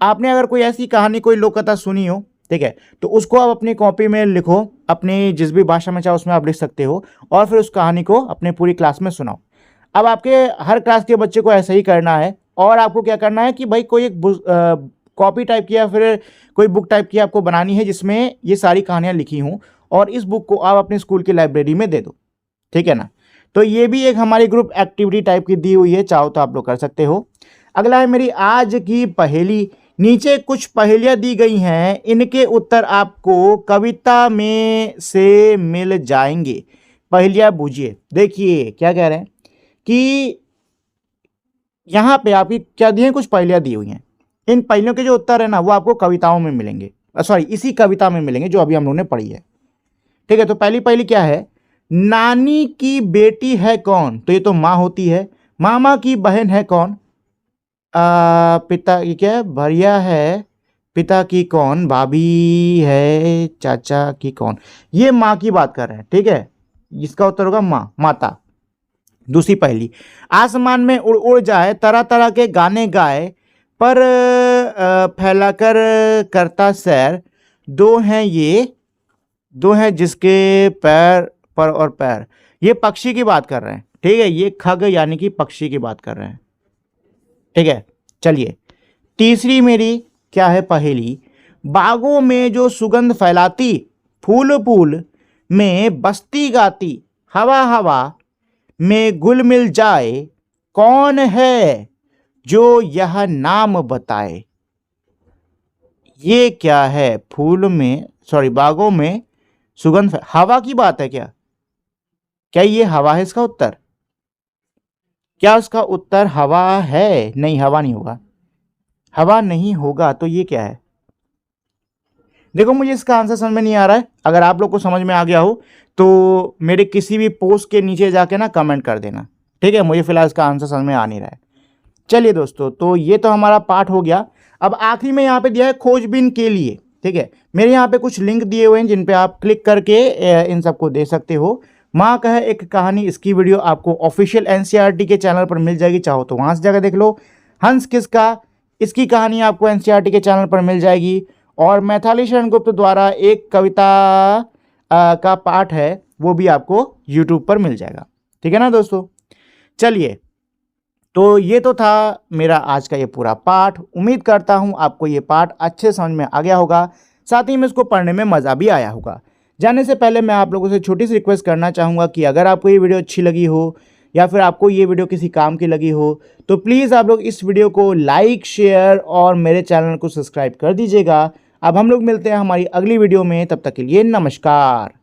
आपने अगर कोई ऐसी कहानी कोई लोक कथा सुनी हो, ठीक है, तो उसको आप अपनी कॉपी में लिखो, अपनी जिस भी भाषा में चाहो उसमें आप लिख सकते हो, और फिर उस कहानी को अपने पूरी क्लास में सुनाओ। अब आपके हर क्लास के बच्चे को ऐसा ही करना है, और आपको क्या करना है कि भाई कोई एक कॉपी टाइप की या फिर कोई बुक टाइप की आपको बनानी है जिसमें ये सारी कहानियाँ लिखी हों, और इस बुक को आप अपने स्कूल की लाइब्रेरी में दे दो, ठीक है ना। तो ये भी एक हमारी ग्रुप एक्टिविटी टाइप की दी हुई है, चाहो तो आप लोग कर सकते हो। अगला है मेरी आज की पहेली। नीचे कुछ पहेलियां दी गई हैं, इनके उत्तर आपको कविता में से मिल जाएंगे। पहेलियां बूझिए। देखिए क्या कह रहे हैं कि यहाँ पे आपकी क्या दी है, कुछ पहेलियां दी हुई हैं। इन पहेलियों के जो उत्तर है ना वो आपको कविताओं में मिलेंगे, सॉरी इसी कविता में मिलेंगे जो अभी हम लोगों ने पढ़ी है, ठीक है। तो पहली पहेली क्या है, नानी की बेटी है कौन? तो ये तो माँ होती है। मामा की बहन है कौन? पिता की क्या भैया है। पिता की कौन? भाभी है। चाचा की कौन? ये माँ की बात कर रहे हैं, ठीक है, इसका उत्तर होगा माँ, माता। दूसरी पहेली, आसमान में उड़ उड़ जाए, तरह तरह के गाने गाए, पर फैलाकर करता सैर, दो हैं जिसके पैर पर और पैर। ये पक्षी की बात कर रहे हैं, ठीक है, ये खग यानी कि पक्षी की बात कर रहे हैं, ठीक है। चलिए तीसरी मेरी क्या है पहेली। बागों में जो सुगंध फैलाती, फूल फूल में बस्ती गाती, हवा हवा में घुल मिल जाए, कौन है जो यह नाम बताए। ये क्या है? फूल में बागों में सुगंध, हवा की बात है क्या? क्या ये हवा है इसका उत्तर? क्या उसका उत्तर हवा है? नहीं, हवा नहीं होगा, हवा नहीं होगा। तो ये क्या है? देखो मुझे इसका आंसर समझ में नहीं आ रहा है। अगर आप लोग को समझ में आ गया हो तो मेरे किसी भी पोस्ट के नीचे जाके ना कमेंट कर देना, ठीक है। मुझे फिलहाल इसका आंसर समझ में आ नहीं रहा है। चलिए दोस्तों, तो ये तो हमारा पाठ हो गया। अब आखिरी में यहाँ पे दिया है खोजबीन के लिए, ठीक है। मेरे यहाँ पे कुछ लिंक दिए हुए हैं जिन पे आप क्लिक करके इन सबको दे सकते हो। माँ का है एक कहानी, इसकी वीडियो आपको ऑफिशियल एनसीईआरटी के चैनल पर मिल जाएगी, चाहो तो वहाँ से जाकर देख लो। हंस किसका, इसकी कहानी आपको एनसीईआरटी के चैनल पर मिल जाएगी। और मैथिली शरण गुप्त द्वारा एक कविता का पाठ है, वो भी आपको यूट्यूब पर मिल जाएगा, ठीक है ना दोस्तों। चलिए, तो ये तो था मेरा आज का ये पूरा पाठ। उम्मीद करता हूँ आपको ये पाठ अच्छे समझ में आ गया होगा, साथ ही में इसको पढ़ने में मज़ा भी आया होगा। जाने से पहले मैं आप लोगों से छोटी सी रिक्वेस्ट करना चाहूँगा कि अगर आपको ये वीडियो अच्छी लगी हो या फिर आपको ये वीडियो किसी काम की लगी हो तो प्लीज़ आप लोग इस वीडियो को लाइक, शेयर और मेरे चैनल को सब्सक्राइब कर दीजिएगा। अब हम लोग मिलते हैं हमारी अगली वीडियो में, तब तक के लिए नमस्कार।